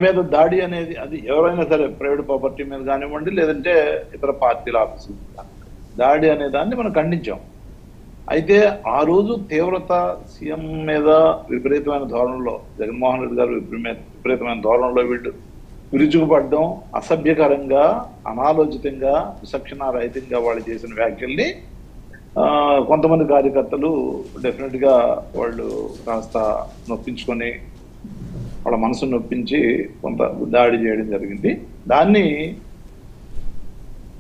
మీద దాడి అనేది అది ఎవరైనా సరే ప్రైవేట్ ప్రాపర్టీ మీద కానివ్వండి, లేదంటే ఇతర పార్టీల ఆఫీసుల మీద దాడి అనే దాన్ని మనం ఖండించాం. అయితే ఆ రోజు తీవ్రత సీఎం మీద విపరీతమైన ధోరణిలో, జగన్మోహన్ రెడ్డి గారు విపరీతమైన ధోరణిలో వీళ్ళు విరుచుకుపడడం, అసభ్యకరంగా, అనాలోచితంగా, విచక్షణారహితంగా వాళ్ళు చేసిన వ్యాఖ్యల్ని కొంతమంది కార్యకర్తలు డెఫినెట్ గా వాళ్ళు కాస్త నొప్పించుకొని, వాళ్ళ మనసును నొప్పించి కొంత దాడి చేయడం జరిగింది. దాన్ని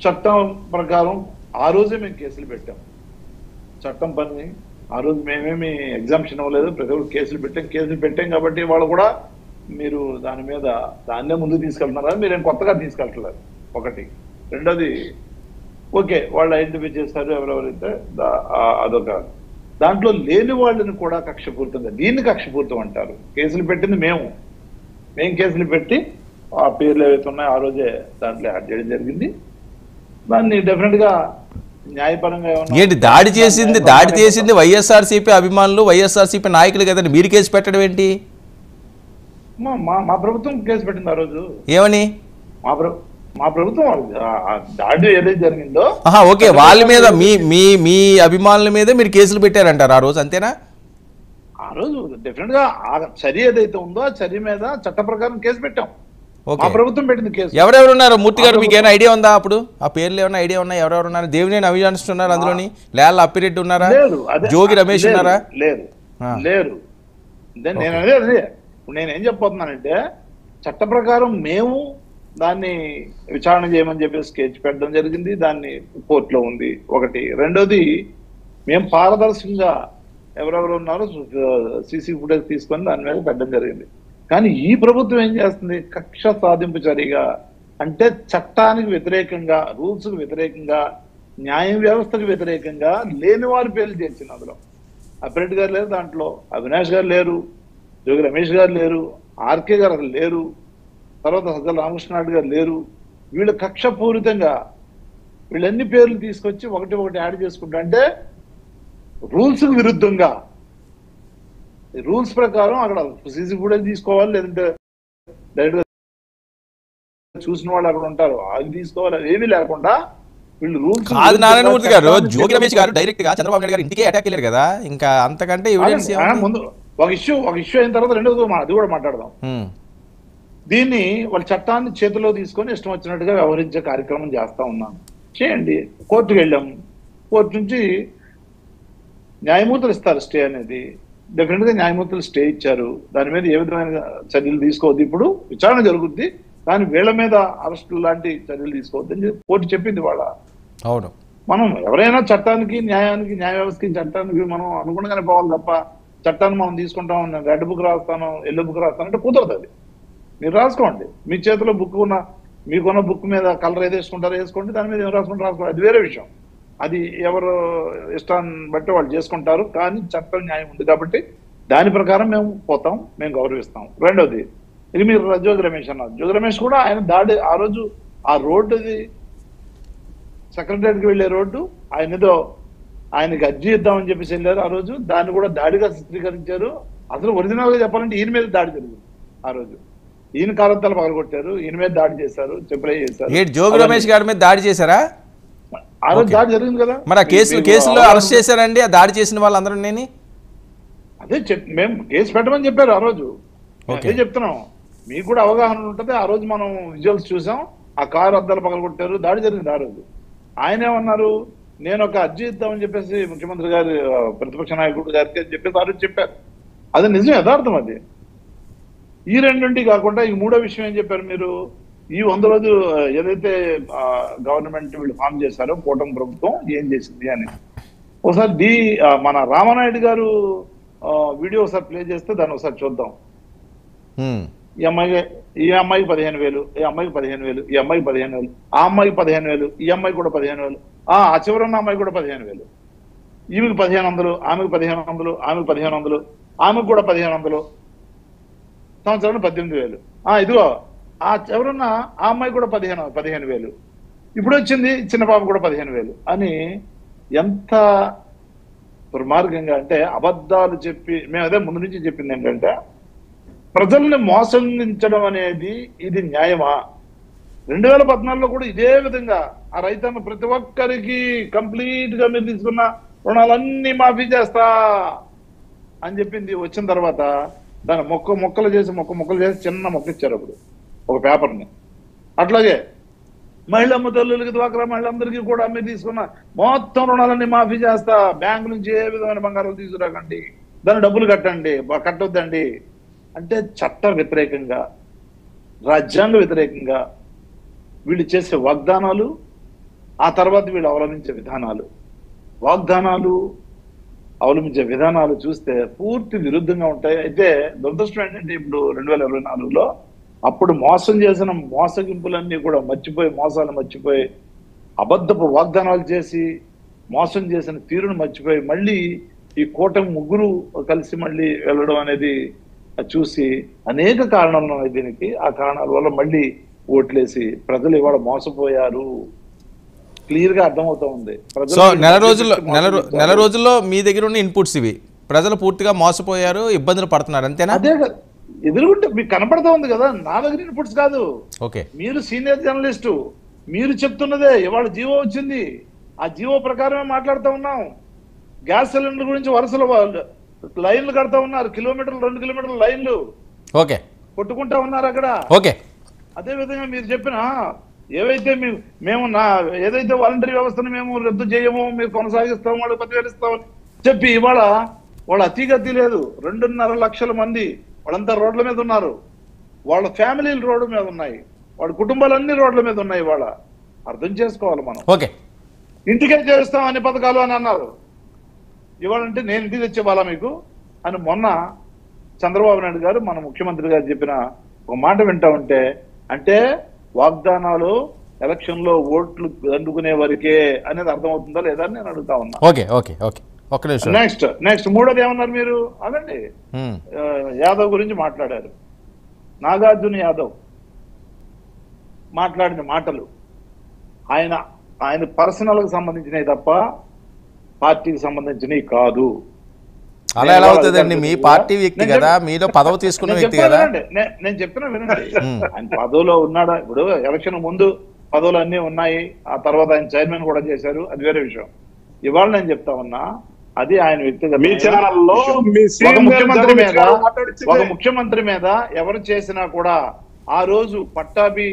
చట్టం ప్రకారం ఆ రోజే మేము కేసులు పెట్టాం. చట్టం పని ఆ రోజు మేమేమి ఎగ్జామ్షన్ ఇవ్వలేదు, ప్రతి ఒక్కరు కేసులు పెట్టాం కాబట్టి వాళ్ళు కూడా మీరు దాని మీద దాన్నే ముందుకు తీసుకెళ్తున్నారా, మీరేం కొత్తగా తీసుకెళ్తలేదు ఒకటి. రెండోది ఓకే వాళ్ళు ఐడెంటిఫై చేస్తారు ఎవరెవరైతే, అదొక దాంట్లో లేని వాళ్ళని కూడా కక్షపూరితంగా, దీన్ని కక్షపూరితం అంటారు. కేసులు పెట్టింది మేము కేసులు పెట్టి ఆ పేర్లు ఏవైతే ఉన్నాయో ఆ రోజే దాంట్లో యాడ్ చేయడం జరిగింది. దాన్ని డెఫినెట్ గా న్యాయపరంగా ఏంటి దాడి చేసింది వైఎస్ఆర్సీపీ అభిమానులు, వైఎస్ఆర్సీపీ నాయకులు కదండి, మీరు కేసు పెట్టడం ఏంటి? మా ప్రభుత్వం కేసు పెట్టింది ఆ రోజు. ఏమని? మా ప్రభుత్వం దాడి ఏదైతే జరిగిందో ఓకే, వాళ్ళ మీద మీ అభిమానుల మీద మీరు కేసులు పెట్టారంటారు ఆ రోజు, అంతేనా? ఆ రోజు డెఫినెట్ గా ఆ చర్య ఏదైతే ఉందో ఆ చర్య మీద చట్ట ప్రకారం కేసు పెట్టాం. మా ప్రభుత్వం పెట్టింది కేసు. ఎవరెవరు ఉన్నారు మూర్తి గారు, మీకు ఏమైనా ఐడియా ఉందా? అప్పుడు ఆ పేర్లు ఏమైనా ఐడియా ఉన్నాయి? ఎవరెవరు ఉన్నారు? దేవినేని అవినాష్ ఉన్నారు అందులోని, లేళ్ళ అప్పిరెడ్డి ఉన్నారా, జోగి రమేష్ ఉన్నారా? లేరు. నేనేం చెప్పబోతున్నానంటే చట్ట ప్రకారం మేము దాన్ని విచారణ చేయమని చెప్పేసి స్కెచ్ పెట్టడం జరిగింది. దాన్ని కోర్టులో ఉంది ఒకటి. రెండోది మేము పారదర్శకంగా ఎవరెవరు ఉన్నారో సీసీ ఫుటేజ్ తీసుకొని దాని మీద పెట్టడం జరిగింది. కానీ ఈ ప్రభుత్వం ఏం చేస్తుంది? కక్ష సాధింపు చర్యగా, అంటే చట్టానికి వ్యతిరేకంగా, రూల్స్కి వ్యతిరేకంగా, న్యాయ వ్యవస్థకు వ్యతిరేకంగా లేని వారి పేర్లు చేర్చింది. అందులో అప్పిరెడ్డి గారు లేరు, దాంట్లో అవినాష్ గారు లేరు, జోగి రమేష్ గారు లేరు, ఆర్కే గారు అసలు లేరు, తర్వాత సజ్జల రామకృష్ణారెడ్డి గారు లేరు. వీళ్ళు కక్షపూరితంగా వీళ్ళన్ని పేర్లు తీసుకొచ్చి ఒకటి యాడ్ చేసుకుంటా, అంటే రూల్స్కి విరుద్ధంగా, రూల్స్ ప్రకారం అక్కడ సీసీ ఫుటేజ్ తీసుకోవాలి, లేదంటే డైరెక్ట్ గా చూసిన వాళ్ళు అక్కడ ఉంటారు అది తీసుకోవాలి, ఏమీ లేకుండా వీళ్ళు రూల్స్. కాదు నారాయణమూర్తి గారు, జోగి రమేష్ గారు డైరెక్ట్ గా చంద్రబాబు నాయుడు గారు ఇంటికే అటాక్ వెళ్ళారు కదా, ఇంకా అంతకంటే ఎవిడెన్స్ ముందు ఒక ఇష్యూ అయిన తర్వాత రెండోది అది కూడా మాట్లాడదాం. దీన్ని వాళ్ళ చట్టాన్ని చేతిలో తీసుకొని ఇష్టం వచ్చినట్టుగా వ్యవహరించే కార్యక్రమం చేస్తా ఉన్నాను. చేయండి. కోర్టుకు వెళ్ళాం, కోర్టు నుంచి న్యాయమూర్తులు ఇస్తారు స్టే అనేది. డెఫినెట్ గా న్యాయమూర్తులు స్టే ఇచ్చారు. దాని మీద ఏ విధమైన చర్యలు తీసుకోవద్దు, ఇప్పుడు విచారణ జరుగుద్ది, కానీ వీళ్ళ మీద అరెస్టులు లాంటి చర్యలు తీసుకోవద్దు అని కోర్టు చెప్పింది. వాళ్ళ అవును, మనం ఎవరైనా చట్టానికి, న్యాయానికి, న్యాయ వ్యవస్థకి, చట్టానికి మనం అనుగుణంగానే పోవాలి తప్ప చట్టాన్ని మనం తీసుకుంటాం, రెడ్ బుక్ రాస్తాను, ఎల్లో బుక్ రాస్తాను అంటే కుదరదు. అది మీరు రాసుకోండి, మీ చేతిలో బుక్ ఉన్న, మీకున్న బుక్ మీద కలర్ ఏది వేసుకుంటారో వేసుకోండి, దాని మీద ఏం రాసుకుంటారో రాసుకోండి, అది వేరే విషయం. అది ఎవరు ఇష్టాన్ని బట్టి వాళ్ళు చేసుకుంటారు. కానీ చట్టం న్యాయం ఉంది కాబట్టి దాని ప్రకారం మేము పోతాం, మేము గౌరవిస్తాం. రెండోది, ఇది మీరు జోగి రమేష్ అన్నారు. జోగి రమేష్ కూడా ఆయన దాడి ఆ రోజు ఆ రోడ్డుది సెక్రటరీకి వెళ్ళే రోడ్డు, ఆయనకి అర్జీ ఇద్దామని చెప్పేసి వెళ్ళారు ఆ రోజు. దాన్ని కూడా దాడిగా చిత్రీకరించారు. అసలు ఒరిజినల్ గా చెప్పాలంటే ఈయన మీద దాడి జరిగింది ఆ రోజు. ఈయన కారంతాలు పగలగొట్టారు, ఈయన మీద దాడి చేశారు, చెప్పలే చేశారు. జోగి రమేష్ గారి మీద దాడి చేశారా? ఆ రోజు దాడి జరిగింది కదా. మరి ఆ కేసులో అరెస్ట్ చేశారండి ఆ దాడి చేసిన వాళ్ళందరూ? అదే మేము కేసు పెట్టమని చెప్పారు ఆ రోజు. అదే చెప్తున్నాం, మీకు కూడా అవగాహన ఉంటుంది. ఆ రోజు మనం విజువల్స్ చూసాం, ఆ కారు అద్దాలు పగలగొట్టారు, దాడి జరిగింది ఆ రోజు. ఆయన ఏమన్నారు, నేను ఒక అర్జీ ఇద్దామని చెప్పేసి ముఖ్యమంత్రి గారి, ప్రతిపక్ష నాయకుడు గారికి అని చెప్పేసి ఆ రోజు చెప్పారు. అది నిజం, యథార్థం. అది ఈ రెండింటి కాకుండా ఈ మూడో విషయం ఏం చెప్పారు మీరు, ఈ 100 రోజులు ఏదైతే గవర్నమెంట్ వీళ్ళు ఫామ్ చేశారో కూటమి ప్రభుత్వం ఏం చేసింది అని. ఒకసారి మన రామానాయుడు గారు వీడియో ఒకసారి ప్లే చేస్తే దాన్ని ఒకసారి చూద్దాం. ఈ అమ్మాయికి 15,000, ఈ అమ్మాయికి 15,000, ఈ అమ్మాయికి 15,000, ఆ అమ్మాయికి 15,000, ఈ అమ్మాయి కూడా 15,000, ఆ చివరన్న అమ్మాయి కూడా 15,000, ఈమెకి 1,500, ఆమెకు 1,500, ఆమెకు 1,500, ఆమెకు కూడా 1,500, సంవత్సరానికి 18,000. ఇదిగో ఆ చివరన్న ఆ అమ్మాయి కూడా 15,000, ఇప్పుడు వచ్చింది చిన్న పాప కూడా 15,000 అని. ఎంత దుర్మార్గంగా అంటే అబద్ధాలు చెప్పి, మేము అదే ముందు నుంచి చెప్పింది ఏంటంటే ప్రజల్ని మోసగించడం అనేది ఇది న్యాయమా? 2014లో కూడా ఇదే విధంగా ఆ రైతన్న ప్రతి ఒక్కరికి కంప్లీట్ గా మీరు తీసుకున్న రుణాలన్నీ మాఫీ చేస్తా అని చెప్పింది. వచ్చిన తర్వాత దాన్ని మొక్కలు చేసి చిన్న మొక్క ఇచ్చారు అప్పుడు ఒక పేపర్ని. అట్లాగే మహిళమ్మ తల్లులకి, డ్వాక్రా మహిళలందరికీ కూడా మీరు తీసుకున్న మొత్తం రుణాలన్నీ మాఫీ చేస్తా, బ్యాంకు నుంచి ఏ విధమైన బంగారాలు తీసుకురాకండి, దాన్ని డబ్బులు కట్టొద్దండి అంటే చట్ట వ్యతిరేకంగా, రాజ్యాంగ వ్యతిరేకంగా వీళ్ళు చేసే వాగ్దానాలు, ఆ తర్వాత వీళ్ళు అవలంబించే విధానాలు, అవలంబించే విధానాలు చూస్తే పూర్తి విరుద్ధంగా ఉంటాయి. అయితే దురదృష్టం ఏంటంటే ఇప్పుడు 2024లో అప్పుడు మోసం చేసిన మోసగింపులన్నీ కూడా మోసాలు మర్చిపోయి, అబద్ధపు వాగ్దానాలు చేసి మోసం చేసిన తీరును మర్చిపోయి మళ్ళీ ఈ కూటమి ముగ్గురు కలిసి మళ్ళీ వెళ్ళడం అనేది చూసి అనేక కారణాలు ఉన్నాయి దీనికి. ఆ కారణాల వల్ల మళ్ళీ ఓట్లేసి ప్రజలు ఇవాళ మోసపోయారు, క్లియర్ గా అర్థమవుతా ఉంది. సో నెల రోజుల్లో మీ దగ్గర ఉన్న ఇన్పుట్స్ ఇవి, ప్రజలు పూర్తిగా మోసపోయారు, ఇబ్బందులు పడుతున్నారు, అంతేనా? అదే కదా ఎదురుగుంటే మీకు కనపడతా ఉంది కదా. నా దగ్గర ఇన్పుట్స్ కాదు. ఓకే, మీరు సీనియర్ జర్నలిస్టు, మీరు చెప్తున్నదే. ఇవాళ జీవో వచ్చింది, ఆ జీవో ప్రకారమే మాట్లాడుతూ ఉన్నాం. గ్యాస్ సిలిండర్ గురించి వరుసలో లైన్లు కడతా ఉన్నారు, 2 కిలోమీటర్ల లైన్లు ఓకే కొట్టుకుంటా ఉన్నారు అక్కడ. ఓకే, అదే విధంగా మీరు చెప్పిన ఏవైతే మేము ఏదైతే వాలంటరీ వ్యవస్థను మేము రద్దు చేయము, మీరు కొనసాగిస్తాము, వాళ్ళు 10,000 ఇస్తామని చెప్పి ఇవాళ వాళ్ళ అతిగతి లేదు. 2.5 లక్షల మంది వాళ్ళంతా రోడ్ల మీద ఉన్నారు. వాళ్ళ ఫ్యామిలీలు రోడ్డు మీద ఉన్నాయి, వాళ్ళ కుటుంబాలన్నీ రోడ్ల మీద ఉన్నాయి. ఇవాళ అర్థం చేసుకోవాలి మనం. ఓకే, ఇంటికే చేస్తాం అన్ని పథకాలు అని అన్నారు. ఇవాళ అంటే నేను ఇంటికి తెచ్చేవాళ్ళ మీకు అని మొన్న చంద్రబాబు నాయుడు గారు మన ముఖ్యమంత్రి గారు చెప్పిన ఒక మాట వింటా ఉంటే, అంటే వాగ్దానాలు ఎలక్షన్ లో ఓట్లు దండుకునే వరకే అనేది అర్థమవుతుందా లేదా అని నేను అడుగుతా ఉన్నా. ఓకే ఓకే ఓకే ఒక్క నిమిషం. నెక్స్ట్ మూడోది ఏమన్నారు మీరు? అదండి యాదవ్ గురించి మాట్లాడారు. నాగార్జున యాదవ్ మాట్లాడిన మాటలు ఆయన పర్సనల్ కి సంబంధించినవి తప్ప పార్టీకి సంబంధించినవి కాదు. అలా ఎలా అవుతుందండి? మీ పార్టీ వ్యక్తి కదా, మీలో పదవి తీసుకున్న వ్యక్తి కదా. నేను చెప్తున్నా వినండి. ఆయన పదవిలో ఉన్నాడా? ఇప్పుడు ఎలక్షన్ ముందు పదవులు అన్నీ ఉన్నాయి, ఆ తర్వాత ఆయన చైర్మన్ కూడా చేశారు, అది వేరే విషయం. ఇవాళ నేను చెప్తా ఉన్నా, అది ఆయన వ్యక్తిగత. ఒక ముఖ్యమంత్రి మీద ఎవరు చేసినా కూడా ఆ రోజు పట్టాభి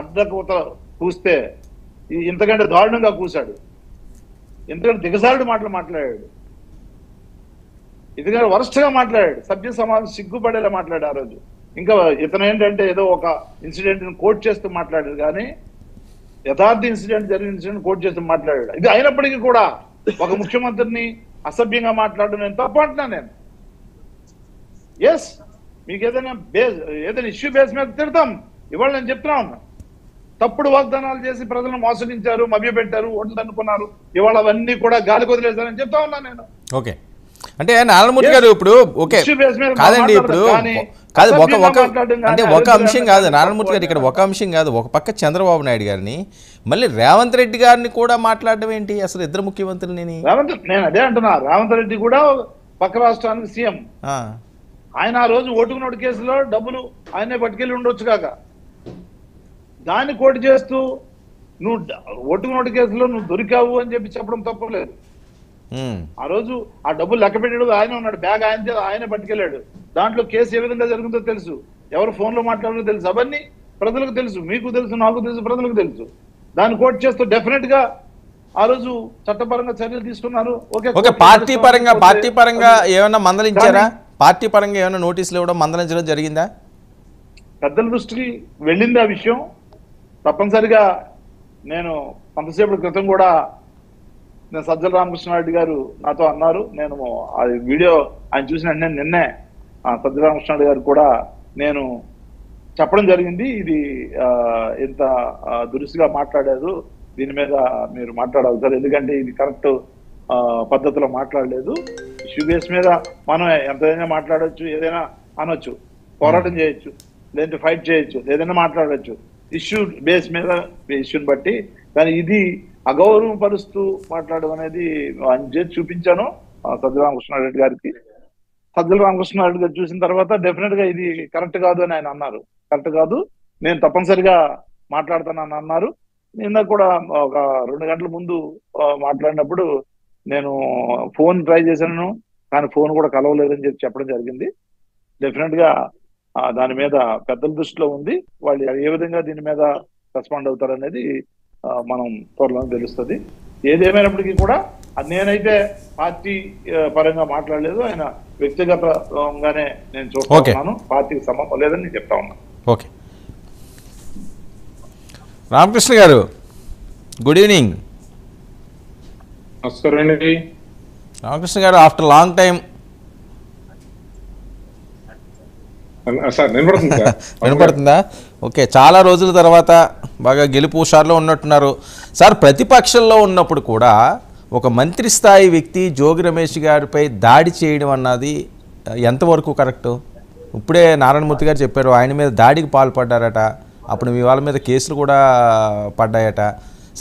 అడ్డకూత కూస్తే ఇంతకంటే దారుణంగా కూశాడు, ఎందుకంటే దిగజారుడు మాటలు మాట్లాడాడు, ఎందుకంటే వరస్ట్గా మాట్లాడాడు, సభ్య సమాజం సిగ్గుపడేలా మాట్లాడు ఆ రోజు. ఇంకా ఇతను ఏంటంటే ఏదో ఒక ఇన్సిడెంట్ కోట్ చేస్తూ మాట్లాడాడు, కానీ యథార్థ జరిగిన ఇన్సిడెంట్ కోట్ చేస్తూ మాట్లాడాడు. ఇది అయినప్పటికీ కూడా ఒక ముఖ్యమంత్రిని అసభ్యంగా మాట్లాడడం నేను తప్పు అంటున్నాను. నేను మీకు ఏదైనా ఇష్యూ బేస్ మీద తిడతాం. ఇవాళ నేను చెప్తున్నా ఉన్నా, తప్పుడు వాగ్దానాలు చేసి ప్రజలను మోసగించారు, మభ్యపెట్టారు, ఓట్లు అనుకున్నారు, ఇవాళ అవన్నీ కూడా గాలి కొదిలేశారని చెప్తా ఉన్నా నేను. ఓకే, అంటే నారాయణమూర్తి గారు ఇప్పుడు ఓకే కాదండి, ఇప్పుడు కాదు ఒక అంశం కాదు నారాయణమూర్తి గారు, ఇక్కడ ఒక అంశం కాదు. ఒక పక్క చంద్రబాబు నాయుడు గారిని, మళ్ళీ రేవంత్ రెడ్డి గారిని కూడా మాట్లాడడం ఏంటి? అసలు ఇద్దరు ముఖ్యమంత్రులు. నేను అదే అంటున్నా, రేవంత్ రెడ్డి కూడా పక్క రాష్ట్రానికి సీఎం. ఆయన ఆ రోజు ఓటుకు నోటు కేసులో డబ్బులు ఆయనే పట్టుకెళ్ళి ఉండొచ్చు కాక, దాన్ని కోటి చేస్తూ నువ్వు ఓటుకు నోటు కేసులో నువ్వు దొరికావు అని చెప్పి చెప్పడం తప్పలేదు. ఆ రోజు ఆ డబ్బులు లెక్క పెట్టాడు ఆయన ఉన్నాడు, బ్యాగ్ ఆయనే పట్టుకెళ్ళాడు. దాంట్లో కేసు ఏ విధంగా జరుగుతుందో తెలుసు, ఎవరు ఫోన్లో మాట్లాడారో తెలుసు, అవన్నీ ప్రజలకు తెలుసు, మీకు తెలుసు, నాకు తెలుసు, ప్రజలకు తెలుసు. దాన్ని కోట్ చేస్తూ డెఫినెట్ గా ఆ రోజు చట్టపరంగా చర్యలు తీసుకున్నారు. ఓకే, పార్టీ పరంగా ఏమైనా మందలించారా? పార్టీ పరంగా ఏమైనా నోటీసులు ఇవ్వడం, మందలించడం జరిగిందా? పెద్దల దృష్టికి వెళ్ళింది ఆ విషయం. తప్పనిసరిగా నేను కొంతసేపటి క్రితం కూడా నేను సజ్జల రామకృష్ణారెడ్డి గారు నాతో అన్నారు, నేను ఆ వీడియో ఆయన చూసిన నిన్నే సజ్జల రామకృష్ణారెడ్డి గారు కూడా నేను చెప్పడం జరిగింది, ఇది ఇంత దురుసుగా మాట్లాడారు, దీని మీద మీరు మాట్లాడాలి సార్, ఎందుకంటే ఇది కరెక్ట్ పద్ధతిలో మాట్లాడలేదు. ఇష్యూ బేస్ మీద మనం ఎంతైనా మాట్లాడచ్చు, ఏదైనా అనొచ్చు, పోరాటం చేయొచ్చు, లేదంటే ఫైట్ చేయొచ్చు, ఏదైనా మాట్లాడచ్చు ఇష్యూ బేస్ మీద, ఇష్యూని బట్టి. కానీ ఇది అగౌరవం పరుస్తూ మాట్లాడడం అనేది ఆయన చేసి చూపించాను సజ్జల రామకృష్ణారెడ్డి గారికి. సజ్జల రామకృష్ణారెడ్డి గారు చూసిన తర్వాత డెఫినెట్ గా ఇది కరెక్ట్ కాదు అని ఆయన అన్నారు. కరెక్ట్ కాదు, నేను తప్పనిసరిగా మాట్లాడతానని అన్నారు. నిన్న కూడా ఒక 2 గంటల ముందు మాట్లాడినప్పుడు నేను ఫోన్ ట్రై చేశాను, కానీ ఫోన్ కూడా కలవలేదని చెప్పడం జరిగింది. డెఫినెట్ గా దాని మీద పెద్దల దృష్టిలో ఉంది. వాళ్ళు ఏ విధంగా దీని మీద రెస్పాండ్ అవుతారనేది మనం త్వరలో తెలుస్తుంది. ఏదేమైనప్పటికీ కూడా నేనైతే పార్టీ పరంగా మాట్లాడలేదు, ఆయన వ్యక్తిగతంగానే నేను చూస్తున్నాను. పార్టీకి సంబంధం లేదని నేను చెప్తా ఉన్నాను. ఓకే, రామకృష్ణ గారు గుడ్ ఈవినింగ్. నమస్కారం అండి రామకృష్ణ గారు, ఆఫ్టర్ లాంగ్ టైం వినపడుతుందా? ఓకే, చాలా రోజుల తర్వాత బాగా గెలుపు హుషారులో ఉన్నట్టున్నారు సార్. ప్రతిపక్షంలో ఉన్నప్పుడు కూడా ఒక మంత్రి స్థాయి వ్యక్తి జోగి రమేష్ గారిపై దాడి చేయడం అన్నది ఎంతవరకు కరెక్టు? ఇప్పుడే నారాయణమూర్తి గారు చెప్పారు ఆయన మీద దాడికి పాల్పడ్డారట, అప్పుడు మీ వాళ్ళ మీద కేసులు కూడా పడ్డాయట.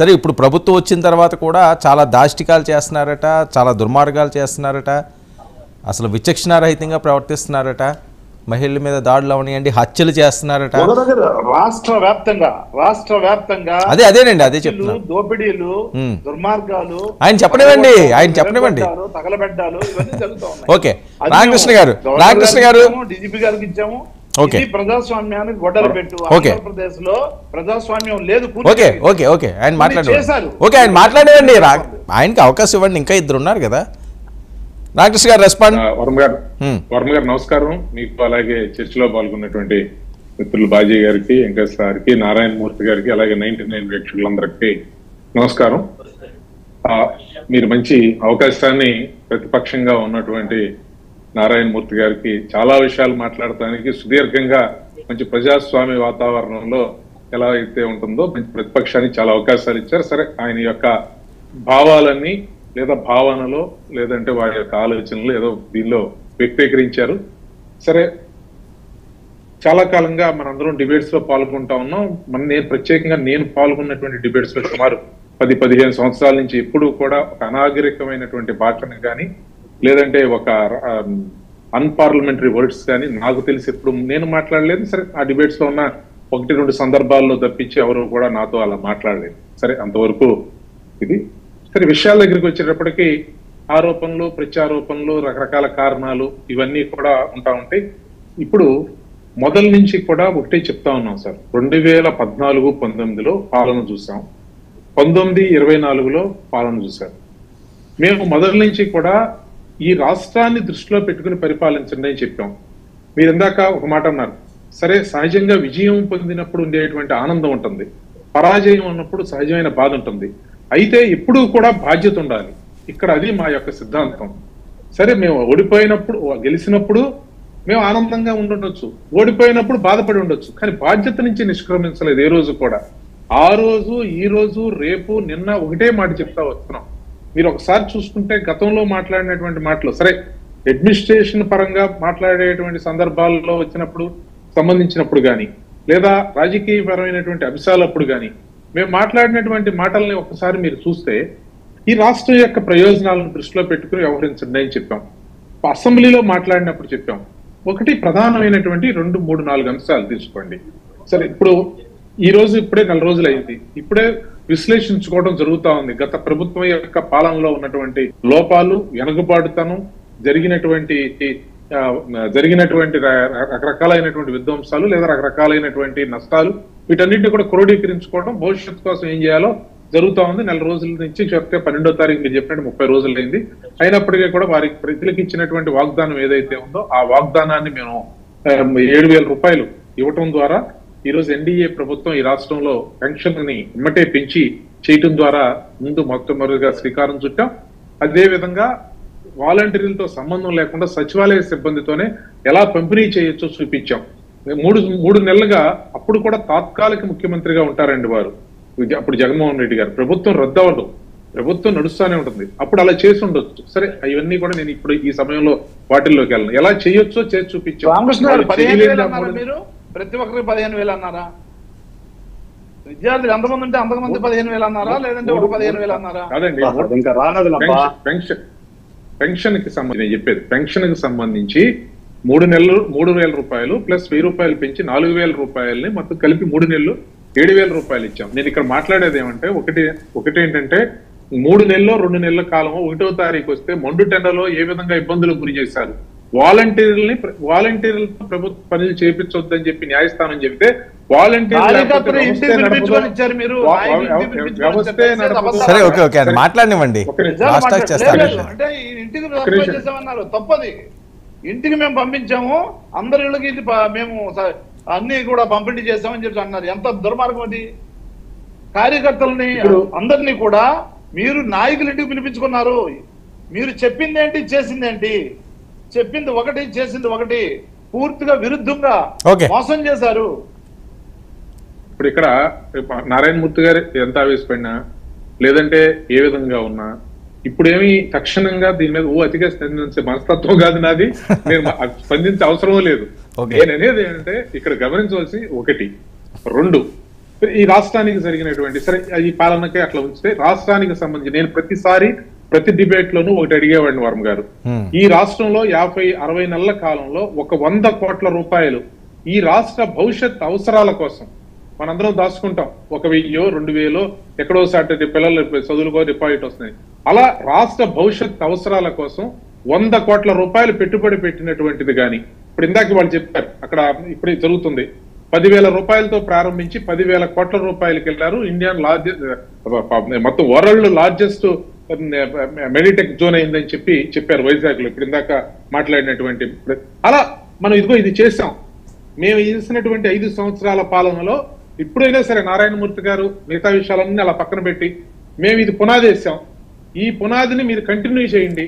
సరే, ఇప్పుడు ప్రభుత్వం వచ్చిన తర్వాత కూడా చాలా దాష్టికాలు చేస్తున్నారట, చాలా దుర్మార్గాలు చేస్తున్నారట, అసలు విచక్షణారహితంగా ప్రవర్తిస్తున్నారట, మహిళల మీద దాడులు అవనియండి, హత్యలు చేస్తున్నారట రాష్ట్ర వ్యాప్తంగా. అదేనండి, అదే చెప్తున్నారు. దోపిడీలు, దుర్మార్గాలు ఆయన చెప్పనివ్వండి, తగలబెట్టాలు ఇవన్నీ జరుగుతూ ఉన్నాయి. ఓకే, రామకృష్ణ గారు డీజీపీ గారికి ఇచ్చాము. ఓకే, ప్రజాస్వామ్యానికి గొడ్డలు పెట్టు. ఆంధ్రప్రదేశ్ లో ప్రజాస్వామ్యం లేదు. ఓకే ఓకే ఓకే ఆయన మాట్లాడారు. ఓకే, ఆయన మాట్లాడేయండి, ఆయనకి అవకాశం ఇవ్వండి, ఇంకా 2 ఉన్నారు కదా. రామకృష్ణ గారు రెస్పాండ్. వర్మ గారు నమస్కారం. మీకు అలాగే చర్చలో పాల్గొన్నటువంటి మిత్రులు బాజీ గారికి, వెంకటేశ్వర గారికి, నారాయణమూర్తి గారికి, అలాగే 99 వీక్షకులందరికీ నమస్కారం. మీరు మంచి అవకాశాన్ని ప్రతిపక్షంగా ఉన్నటువంటి నారాయణమూర్తి గారికి చాలా విషయాలు మాట్లాడటానికి సుదీర్ఘంగా మంచి ప్రజాస్వామ్య వాతావరణంలో ఎలా అయితే ఉంటుందో మంచి ప్రతిపక్షానికి చాలా అవకాశాలు ఇచ్చారు. సరే, ఆయన యొక్క భావాలన్నీ లేదా భావనలో లేదంటే వారి యొక్క ఆలోచనలు ఏదో దీనిలో వ్యక్తీకరించారు. సరే, చాలా కాలంగా మనందరం డిబేట్స్ లో పాల్గొంటా ఉన్నాం. ప్రత్యేకంగా నేను పాల్గొన్నటువంటి డిబేట్స్ లో సుమారు 10-15 సంవత్సరాల నుంచి ఎప్పుడు కూడా ఒక అనాగరికమైనటువంటి భాషను కానీ లేదంటే ఒక అన్పార్లమెంటరీ వర్డ్స్ కానీ నాకు తెలిసి ఎప్పుడు నేను మాట్లాడలేదు. సరే, ఆ డిబేట్స్ లో ఉన్న 1-2 సందర్భాల్లో తప్పించి ఎవరు కూడా నాతో అలా మాట్లాడలేదు. సరే, అంతవరకు ఇది. సరే, విషయాల దగ్గరికి వచ్చేటప్పటికీ ఆరోపణలు, ప్రత్యారోపణలు, రకరకాల కారణాలు ఇవన్నీ కూడా ఉంటా ఉంటాయి. ఇప్పుడు మొదల నుంచి కూడా ఒకటే చెప్తా ఉన్నాం సార్. 2014-19లో పాలన చూసాం, 19-24లో పాలన చూసాం. మేము మొదల నుంచి కూడా ఈ రాష్ట్రాన్ని దృష్టిలో పెట్టుకుని పరిపాలించండి అని చెప్పాం. మీరు ఇందాక ఒక మాట అన్నారు. సరే, సహజంగా విజయం పొందినప్పుడు ఉండేటువంటి ఆనందం ఉంటుంది, పరాజయం ఉన్నప్పుడు సహజమైన బాధ ఉంటుంది. అయితే ఎప్పుడూ కూడా బాధ్యత ఉండాలి. ఇక్కడ అది మా యొక్క సిద్ధాంతం. సరే, మేము ఓడిపోయినప్పుడు, గెలిచినప్పుడు మేము ఆనందంగా ఉండొచ్చు, ఓడిపోయినప్పుడు బాధపడి ఉండొచ్చు, కానీ బాధ్యత నుంచి నిష్క్రమించలేదు ఏ రోజు కూడా. ఆ రోజు, ఈ రోజు, రేపు, నిన్న ఒకటే మాట చెప్తా వస్తున్నాం. మీరు ఒకసారి చూసుకుంటే గతంలో మాట్లాడినటువంటి మాటలు, సరే అడ్మినిస్ట్రేషన్ పరంగా మాట్లాడేటువంటి సందర్భాల్లో వచ్చినప్పుడు సంబంధించినప్పుడు కానీ లేదా రాజకీయపరమైనటువంటి అంశాలప్పుడు కానీ మేము మాట్లాడినటువంటి మాటల్ని ఒకసారి మీరు చూస్తే ఈ రాష్ట్రం యొక్క ప్రయోజనాలను దృష్టిలో పెట్టుకుని వ్యవహరించండి అని చెప్పాం. అసెంబ్లీలో మాట్లాడినప్పుడు చెప్పాం. ఒకటి ప్రధానమైనటువంటి 2, 3, 4 అంశాలు తీసుకోండి. సరే, ఇప్పుడు ఈ రోజు ఇప్పుడే 4 రోజులు అయింది, ఇప్పుడే విశ్లేషించుకోవడం జరుగుతా ఉంది. గత ప్రభుత్వం యొక్క పాలనలో ఉన్నటువంటి లోపాలు, వెనుకబాటుతనం, జరిగినటువంటి రకరకాలైనటువంటి విధ్వంసాలు లేదా రకరకాలైనటువంటి నష్టాలు, వీటన్నింటినీ కూడా క్రోడీకరించుకోవడం, భవిష్యత్తు కోసం ఏం చేయాలో జరుగుతా ఉంది. 4 రోజుల నుంచి చెప్తే 12వ తారీఖు మీరు చెప్పినట్టు 30 రోజులు అయింది. అయినప్పటికీ కూడా వారికి ప్రజలకు ఇచ్చినటువంటి వాగ్దానం ఏదైతే ఉందో ఆ వాగ్దానాన్ని మేము 7,000 రూపాయలు ఇవ్వటం ద్వారా ఈ రోజు ఎన్డీఏ ప్రభుత్వం ఈ రాష్ట్రంలో పెన్షన్ ని ఇమ్మటే పెంచి చేయటం ద్వారా ముందు మొట్టమొదటిగా శ్రీకారం చుట్టాం. అదే విధంగా వాలంటీర్లతో సంబంధం లేకుండా సచివాలయ సిబ్బందితోనే ఎలా పంపిణీ చేయొచ్చో చూపించాం. 3 నెలలుగా అప్పుడు కూడా తాత్కాలిక ముఖ్యమంత్రిగా ఉంటారండి వారు, అప్పుడు జగన్మోహన్ రెడ్డి గారు. ప్రభుత్వం రద్దు అవ్వదు, ప్రభుత్వం నడుస్తూనే ఉంటుంది. అప్పుడు అలా చేసి ఉండొచ్చు. సరే, అవన్నీ కూడా నేను ఇప్పుడు ఈ సమయంలో వాటిల్లోకి వెళ్ళను. ఎలా చేయొచ్చో చేసి చూపించాం. ప్రతి ఒక్కరికి 15,000 అన్నారా? విద్యార్థులు ఎంతమంది ఉంటే అంతమంది 15,000 అన్నారా? లేదంటే 15,000 అన్నారా? కాదండి, పెన్షన్ కి సంబంధించి నేను చెప్పేది పెన్షన్ కి సంబంధించి 3 నెలలు 3,000 రూపాయలు ప్లస్ 1,000 రూపాయలు పెంచి 4,000 రూపాయలని మొత్తం కలిపి 3 నెలలు 7,000 రూపాయలు ఇచ్చాం. నేను ఇక్కడ మాట్లాడేది ఏమంటే ఒకటి ఏంటంటే 3 నెలల్లో 2 నెలల కాలము 1వ తారీఖు వస్తే మొండు టెండర్లో ఏ విధంగా ఇబ్బందులకు గురి చేశారు. వాలంటీర్లతో ప్రభుత్వ పనులు చేయించొద్దని చెప్పి న్యాయస్థానం చెబితే సరే ఓకే ఓకే అది మాట్లాడినివ్వండి. తప్పది. ఇంటికి మేము పంపించాము, అందరి ఇళ్ళకి మేము అన్ని కూడా పంపిణీ చేస్తామని చెప్పి అన్నారు. ఎంత దుర్మార్గం అది. కార్యకర్తలని అందరినీ కూడా మీరు నాయకులు ఇంటికి పిలిపించుకున్నారు. మీరు చెప్పింది ఏంటి, చేసింది ఏంటి? చెప్పింది ఒకటి, చేసింది ఒకటి. పూర్తిగా విరుద్ధంగా మోసం చేశారు. ఇప్పుడు ఇక్కడ నారాయణమూర్తి గారు ఎంత ఆవేశపడినా లేదంటే ఏ విధంగా ఉన్నా ఇప్పుడు ఏమి తక్షణంగా దీని మీద అతిగా స్పందించే మనస్తత్వం కాదు నాది. నేను స్పందించే అవసరం లేదు. నేను అనేది ఏంటంటే ఇక్కడ గమనించవలసి 1, 2 ఈ రాష్ట్రానికి జరిగినటువంటి సరే ఈ పాలనకే అట్లా ఉంచితే రాష్ట్రానికి సంబంధించి నేను ప్రతి డిబేట్ లోనూ ఒకటి అడిగేవాడిని వర్మ గారు. ఈ రాష్ట్రంలో 50-60 నెలల కాలంలో 100 కోట్ల రూపాయలు ఈ రాష్ట్ర భవిష్యత్ అవసరాల కోసం మనందరం దాచుకుంటాం. 1,000, 2,000 ఎక్కడో సాటి పిల్లలు చదువులుకో డిపాజిట్ వస్తున్నాయి. అలా రాష్ట్ర భవిష్యత్ అవసరాల కోసం 100 కోట్ల రూపాయలు పెట్టుబడి పెట్టినటువంటిది కానీ ఇప్పుడు ఇందాక వాళ్ళు చెప్పారు అక్కడ ఇప్పుడు జరుగుతుంది 10,000 రూపాయలతో ప్రారంభించి 10,000 కోట్ల రూపాయలకి వెళ్ళారు. ఇండియన్ మొత్తం వరల్డ్ లార్జెస్ట్ మెడిటెక్ జోన్ అయిందని చెప్పారు వైజాగ్ లో. ఇప్పుడు ఇందాక మాట్లాడినటువంటి అలా మనం ఇది చేసాం. మేము చేసినటువంటి 5 సంవత్సరాల పాలనలో ఇప్పుడైనా సరే నారాయణమూర్తి గారు మిగతా విషయాలన్నీ అలా పక్కన పెట్టి మేము ఇది పునాది వేసాం, ఈ పునాదిని మీరు కంటిన్యూ చేయండి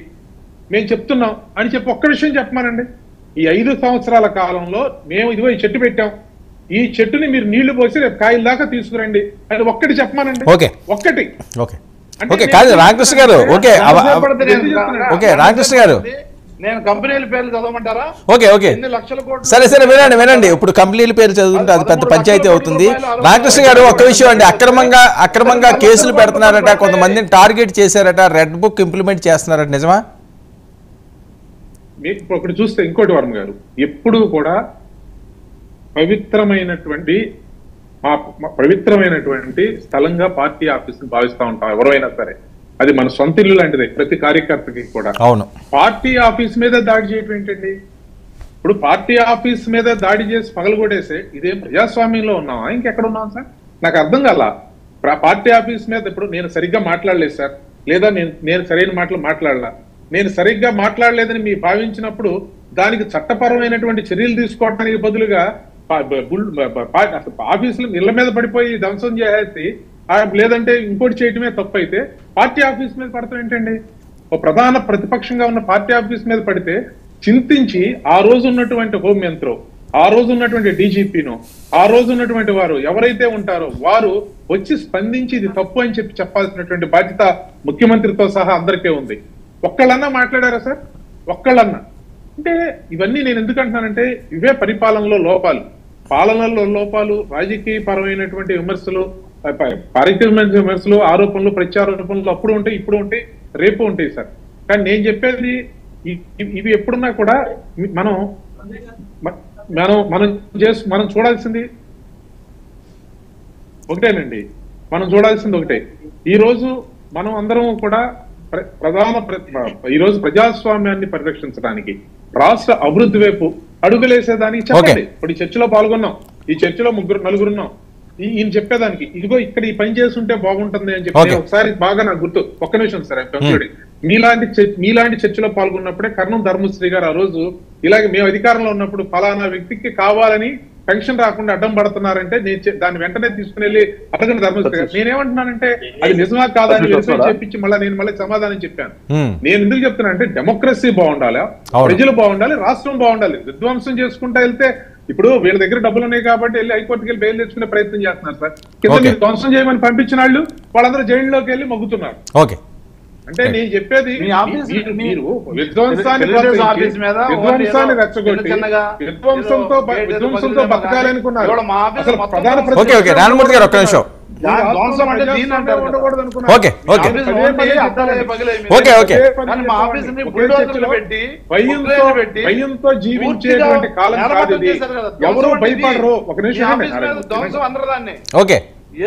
మేము చెప్తున్నాం అని చెప్పి ఒక్క విషయం చెప్పమానండి. ఈ 5 సంవత్సరాల కాలంలో మేము ఇదిగో ఈ చెట్టు పెట్టాం, ఈ చెట్టుని మీరు నీళ్లు పోసి రేపు కాయల దాకా తీసుకురండి అని ఒక్కటి చెప్పమానండి. ఒక్కటి ఓకే కాదు రామకృష్ణ గారు. ఓకే ఓకే రామకృష్ణ గారు నేను కంపెనీల పేర్లు చదవమంటారా? ఓకే ఓకే సరే సరే వినండి. ఇప్పుడు కంపెనీల పేరు చదువుతుంటే అది పెద్ద పంచాయతీ అవుతుంది. రామకృష్ణ గారు ఒక్క విషయం అండి, అక్రమంగా కేసులు పెడుతున్నారట, కొంతమందిని టార్గెట్ చేశారట, రెడ్ బుక్ ఇంప్లిమెంట్ చేస్తున్నారట, నిజమా? మీకు ఒకటి చూస్తే ఇంకోటి వర్మ గారు ఎప్పుడు కూడా పవిత్రమైనటువంటి స్థలంగా పార్టీ ఆఫీస్ భావిస్తూ ఉంటాం ఎవరైనా సరే. అది మన సొంత ఇల్లు లాంటిదే ప్రతి కార్యకర్తకి కూడా. అవును. పార్టీ ఆఫీస్ మీద దాడి చేయటం ఏంటండి? ఇప్పుడు పార్టీ ఆఫీస్ మీద దాడి చేసి పగలగొట్టేసే ఇదేం ప్రజాస్వామ్యంలో ఉన్నావా, ఇంకెక్కడ ఉన్నాం సార్? నాకు అర్థం కాల. పార్టీ ఆఫీస్ మీద ఇప్పుడు నేను సరిగ్గా మాట్లాడలేదు సార్, లేదా నేను సరైన మాటలు మాట్లాడలా, నేను సరిగ్గా మాట్లాడలేదని మీరు భావించినప్పుడు దానికి చట్టపరమైనటువంటి చర్యలు తీసుకోవడానికి బదులుగా ఆఫీసులు ఇళ్ల మీద పడిపోయి ధ్వంసం చేసేసి లేదంటే ఇంకోటి చేయటమే తప్పు అయితే పార్టీ ఆఫీస్ మీద పడతాం ఏంటండి? ఒక ప్రధాన ప్రతిపక్షంగా ఉన్న పార్టీ ఆఫీస్ మీద పడితే చింతించి ఆ రోజు ఉన్నటువంటి హోంమంత్రో, ఆ రోజు ఉన్నటువంటి డీజీపీనో, ఆ రోజు ఉన్నటువంటి వారు ఎవరైతే ఉంటారో వారు వచ్చి స్పందించి ఇది తప్పు అని చెప్పాల్సినటువంటి బాధ్యత ముఖ్యమంత్రితో సహా అందరికీ ఉంది. ఒక్కళ్ళన్నా మాట్లాడారా సార్? ఒక్కళ్ళన్నా? అంటే ఇవన్నీ నేను ఎందుకు అంటున్నానంటే ఇవే పరిపాలనలో లోపాలు, పాలనలో లోపాలు, రాజకీయ పరమైనటువంటి విమర్శలు, పారిశ్రామిక విమర్శలు, ఆరోపణలు, ప్రత్యారోపణలు అప్పుడు ఉంటాయి, ఇప్పుడు ఉంటాయి, రేపు ఉంటాయి సార్. కానీ నేను చెప్పేది ఇవి ఎప్పుడున్నా కూడా మనం చూడాల్సింది ఒకటేనండి. మనం చూడాల్సింది ఒకటే. ఈ రోజు మనం అందరం కూడా ఈరోజు ప్రజాస్వామ్యాన్ని పరిరక్షించడానికి, రాష్ట్ర అభివృద్ధి వైపు అడుగులేసేదానికి చెప్పండి. ఇప్పుడు ఈ చర్చలో పాల్గొన్నాం, ఈ చర్చలో నలుగురున్నాం, ఈయన చెప్పేదానికి ఇదిగో ఇక్కడ ఈ పని చేస్తుంటే బాగుంటుంది అని చెప్పి ఒకసారి బాగా నాకు గుర్తు. ఒక్క నిమిషం సార్, మీలాంటి చర్చలో పాల్గొన్నప్పుడే కర్ణం ధర్మశ్రీ గారు ఆ రోజు ఇలాగే మేము అధికారంలో ఉన్నప్పుడు ఫలానా వ్యక్తికి కావాలని పెన్షన్ రాకుండా అడ్డం పడుతున్నారంటే దాన్ని వెంటనే తీసుకుని వెళ్ళి అడగండి ధర్మశ్రీ గారు. నేనేమంటున్నానంటే అది నిజమా కాదా అని చెప్పించి మళ్ళీ సమాధానం చెప్పాను. నేను ఎందుకు చెప్తున్నా అంటే డెమోక్రసీ బాగుండాలి, ప్రజలు బాగుండాలి, రాష్ట్రం బాగుండాలి. విధ్వంసం చేసుకుంటా వెళ్తే ఇప్పుడు వీళ్ళ దగ్గర డబ్బులు ఉన్నాయి కాబట్టి వెళ్ళి హైకోర్టుకి వెళ్ళి బెయిల్ తెచ్చుకునే ప్రయత్నం చేస్తున్నారు సార్. కింద మీరు ధ్వంసం చేయమని పంపించిన వాళ్ళందరూ జైల్లోకి వెళ్ళి మగ్గుతున్నారు. అంటే నేను చెప్పేది మీ ఆఫీస్ మీరు విధ్వంసాన్ని తెలుగుదేశం ఆఫీస్ మీద విధ్వంసాన్ని రెచ్చగొట్టి విధ్వంసంతో బతకాలనుకున్నారు. అసలు ప్రధాన ఓకే ఓకే రామమూర్తి గారు ఒక్క నిమిషం. ధ్వంసం అంటే దీన్ని అంటారు కదా. ఓకే ఓకే ఆఫీస్ ఓన్లీ అద్దాలే పగిలాయి మీద. ఓకే ఓకే కానీ మా ఆఫీస్ని బుల్డోజర్లు పెట్టి భయంతో జీవించేటువంటి కాలం కాదు ఇది. ఎవరు భయపడరు. ఒక నిమిషం ఈ ఆఫీస్ మీద ధ్వంసం అందరు దాన్ని ఓకే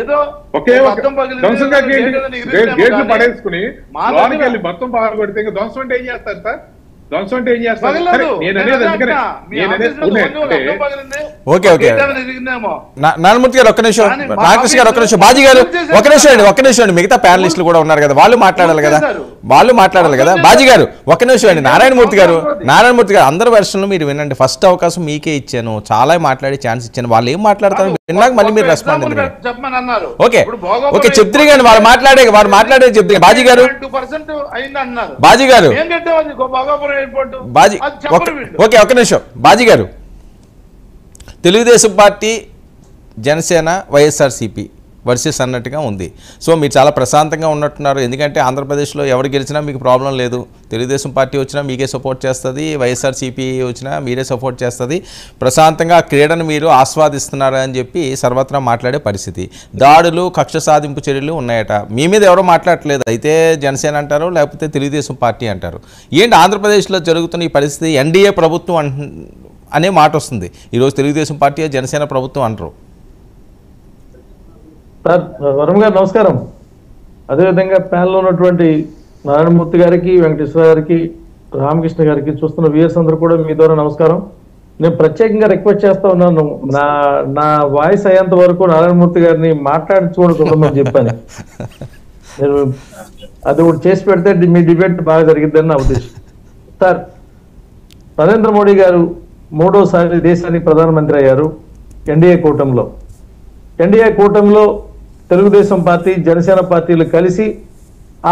ఏదో ఒకే ఒక అద్దం పగిలింది, ధ్వంసంగా గేట్లు కానీ పడేసుకుని మా లోనికి దగ్గర వెళ్ళి మొత్తం బాగా కొడితే ఇంకా ధ్వంసం అంటే ఏం చేస్తారు సార్? ధ్వంసం అంటే ఏం చేస్తారు? పగలదు. సరే, నేను అనేది అందుకనే మీ నేను ఆఫీస్ అనేది మీద అంటే ఓన్లీ ఒక అద్దం పగిలింది, ఓకే ఓకే గేట్ ఏమైనా ఇరిగిందేమో. నారాయణమూర్తి గారు ఒక్క నిమిషం, రామకృష్ణ గారు ఒక్క నిమిషం, బాజీ గారు ఒక్క నిమిషం అండి, ఒక్క నిమిషం అండి. మిగతా ప్యానలిస్టులు కూడా ఉన్నారు కదా, వాళ్ళు మాట్లాడాలి కదా, బాజీ గారు ఒక్క నిమిషం అండి. నారాయణమూర్తి గారు అందరి వెర్షన్లు మీరు వినండి. ఫస్ట్ అవకాశం మీకే ఇచ్చాను, చాలా మాట్లాడి ఛాన్స్ ఇచ్చాను. వాళ్ళు ఏం మాట్లాడతారు విన్నాక మళ్ళీ మీరు రెస్పాండ్ ఎందుకు? చెప్పమని అన్నారు. ఓకే ఇప్పుడు భోగోపం ఓకే చెప్తారు కానీ వాళ్ళు మాట్లాడే చెప్తారు. బాజీ గారు 2% అయింది అన్నారు. బాజీ గారు ఏం కట్టామని భోగాపురం ఎయిర్పోర్ట్ బాజీ అది చెప్పరు వీళ్ళు. ఓకే ఒక్క నిమిషం. బాజీ గారు తెలుగుదేశం పార్టీ, జనసేన, వైఎస్ఆర్సీపీ వర్సెస్ అన్నట్టుగా ఉంది. సో మీరు చాలా ప్రశాంతంగా ఉన్నట్టున్నారు. ఎందుకంటే ఆంధ్రప్రదేశ్లో ఎవరు గెలిచినా మీకు ప్రాబ్లం లేదు. తెలుగుదేశం పార్టీ వచ్చినా మీకే సపోర్ట్ చేస్తుంది, వైఎస్ఆర్సీపీ వచ్చినా మీరే సపోర్ట్ చేస్తుంది. ప్రశాంతంగా క్రీడను మీరు ఆస్వాదిస్తున్నారు అని చెప్పి సర్వత్రా మాట్లాడే పరిస్థితి. దాడులు, కక్ష సాధింపు చర్యలు ఉన్నాయట. మీ మీద ఎవరో మాట్లాడట్లేదు. అయితే జనసేన అంటారు, లేకపోతే తెలుగుదేశం పార్టీ అంటారు. ఏంటి ఆంధ్రప్రదేశ్లో జరుగుతున్న ఈ పరిస్థితి? ఎన్డీఏ ప్రభుత్వం అనే మాట వస్తుంది. ఈరోజు తెలుగుదేశం పార్టీ, జనసేన ప్రభుత్వం అంటారు. సార్ వరుణ్ గారు నమస్కారం. అదేవిధంగా ప్యానల్లో ఉన్నటువంటి నారాయణమూర్తి గారికి, వెంకటేశ్వర గారికి, రామకృష్ణ గారికి, చూస్తున్న వ్యూయర్స్ అందరూ కూడా మీ ద్వారా నమస్కారం. నేను ప్రత్యేకంగా రిక్వెస్ట్ చేస్తా ఉన్నాను, నా వాయిస్ అయ్యేంత వరకు నారాయణమూర్తి గారిని మాట్లాడించుకోవడం చెప్పాను. నేను అది ఒకటి చేసి పెడితే మీ డిబేట్ బాగా జరిగిద్దని నా ఉద్దేశం. సార్, నరేంద్ర మోడీ గారు 3వ దేశానికి ప్రధానమంత్రి అయ్యారు ఎన్డీఏ కూటమిలో. ఎన్డీఏ కూటమిలో తెలుగుదేశం పార్టీ, జనసేన పార్టీలు కలిసి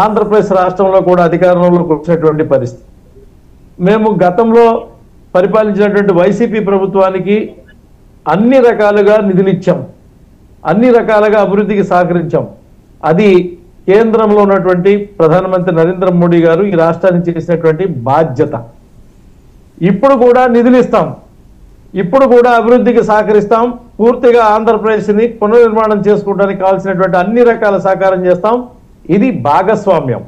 ఆంధ్రప్రదేశ్ రాష్ట్రంలో కూడా అధికారంలోకి వచ్చినటువంటి పరిస్థితి. మేము గతంలో పరిపాలించినటువంటి వైసీపీ ప్రభుత్వానికి అన్ని రకాలుగా నిధులిచ్చాం, అన్ని రకాలుగా అభివృద్ధికి సహకరించాం. అది కేంద్రంలో ఉన్నటువంటి ప్రధానమంత్రి నరేంద్ర మోడీ గారు ఈ రాష్ట్రానికి చేసినటువంటి బాధ్యత. ఇప్పుడు కూడా నిధులు ఇస్తాం, ఇప్పుడు కూడా అభివృద్ధికి సహకరిస్తాం. పూర్తిగా ఆంధ్రప్రదేశ్ని పునర్నిర్మాణం చేసుకోవడానికి కావాల్సినటువంటి అన్ని రకాల సహకారం చేస్తాం. ఇది భాగస్వామ్యం.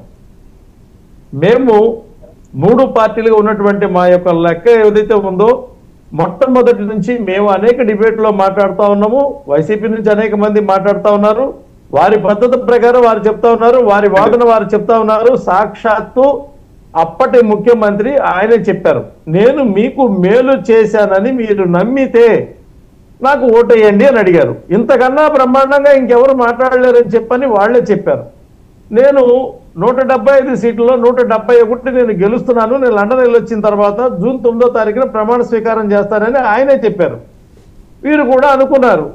మేము 3 పార్టీలుగా ఉన్నటువంటి మా యొక్క లెక్క ఏదైతే ఉందో, మొట్టమొదటి నుంచి మేము అనేక డిబేట్లో మాట్లాడుతూ ఉన్నాము. వైసీపీ నుంచి అనేక మంది మాట్లాడుతూ ఉన్నారు. వారి పద్ధతి ప్రకారం వారు చెప్తా ఉన్నారు, వారి వాదన వారు చెప్తా ఉన్నారు. సాక్షాత్తు అప్పటి ముఖ్యమంత్రి ఆయనే చెప్పారు, నేను మీకు మేలు చేశానని మీరు నమ్మితే నాకు ఓటేయండి అని అడిగారు. ఇంతకన్నా బ్రహ్మాండంగా ఇంకెవరు మాట్లాడలేరని చెప్పని వాళ్లే చెప్పారు. నేను 175 సీట్లలో 171 నేను గెలుస్తున్నాను, నేను లండన్ వెళ్ళి వచ్చిన తర్వాత జూన్ 9వ తారీఖున ప్రమాణ స్వీకారం చేస్తానని ఆయనే చెప్పారు. వీరు కూడా అనుకున్నారు.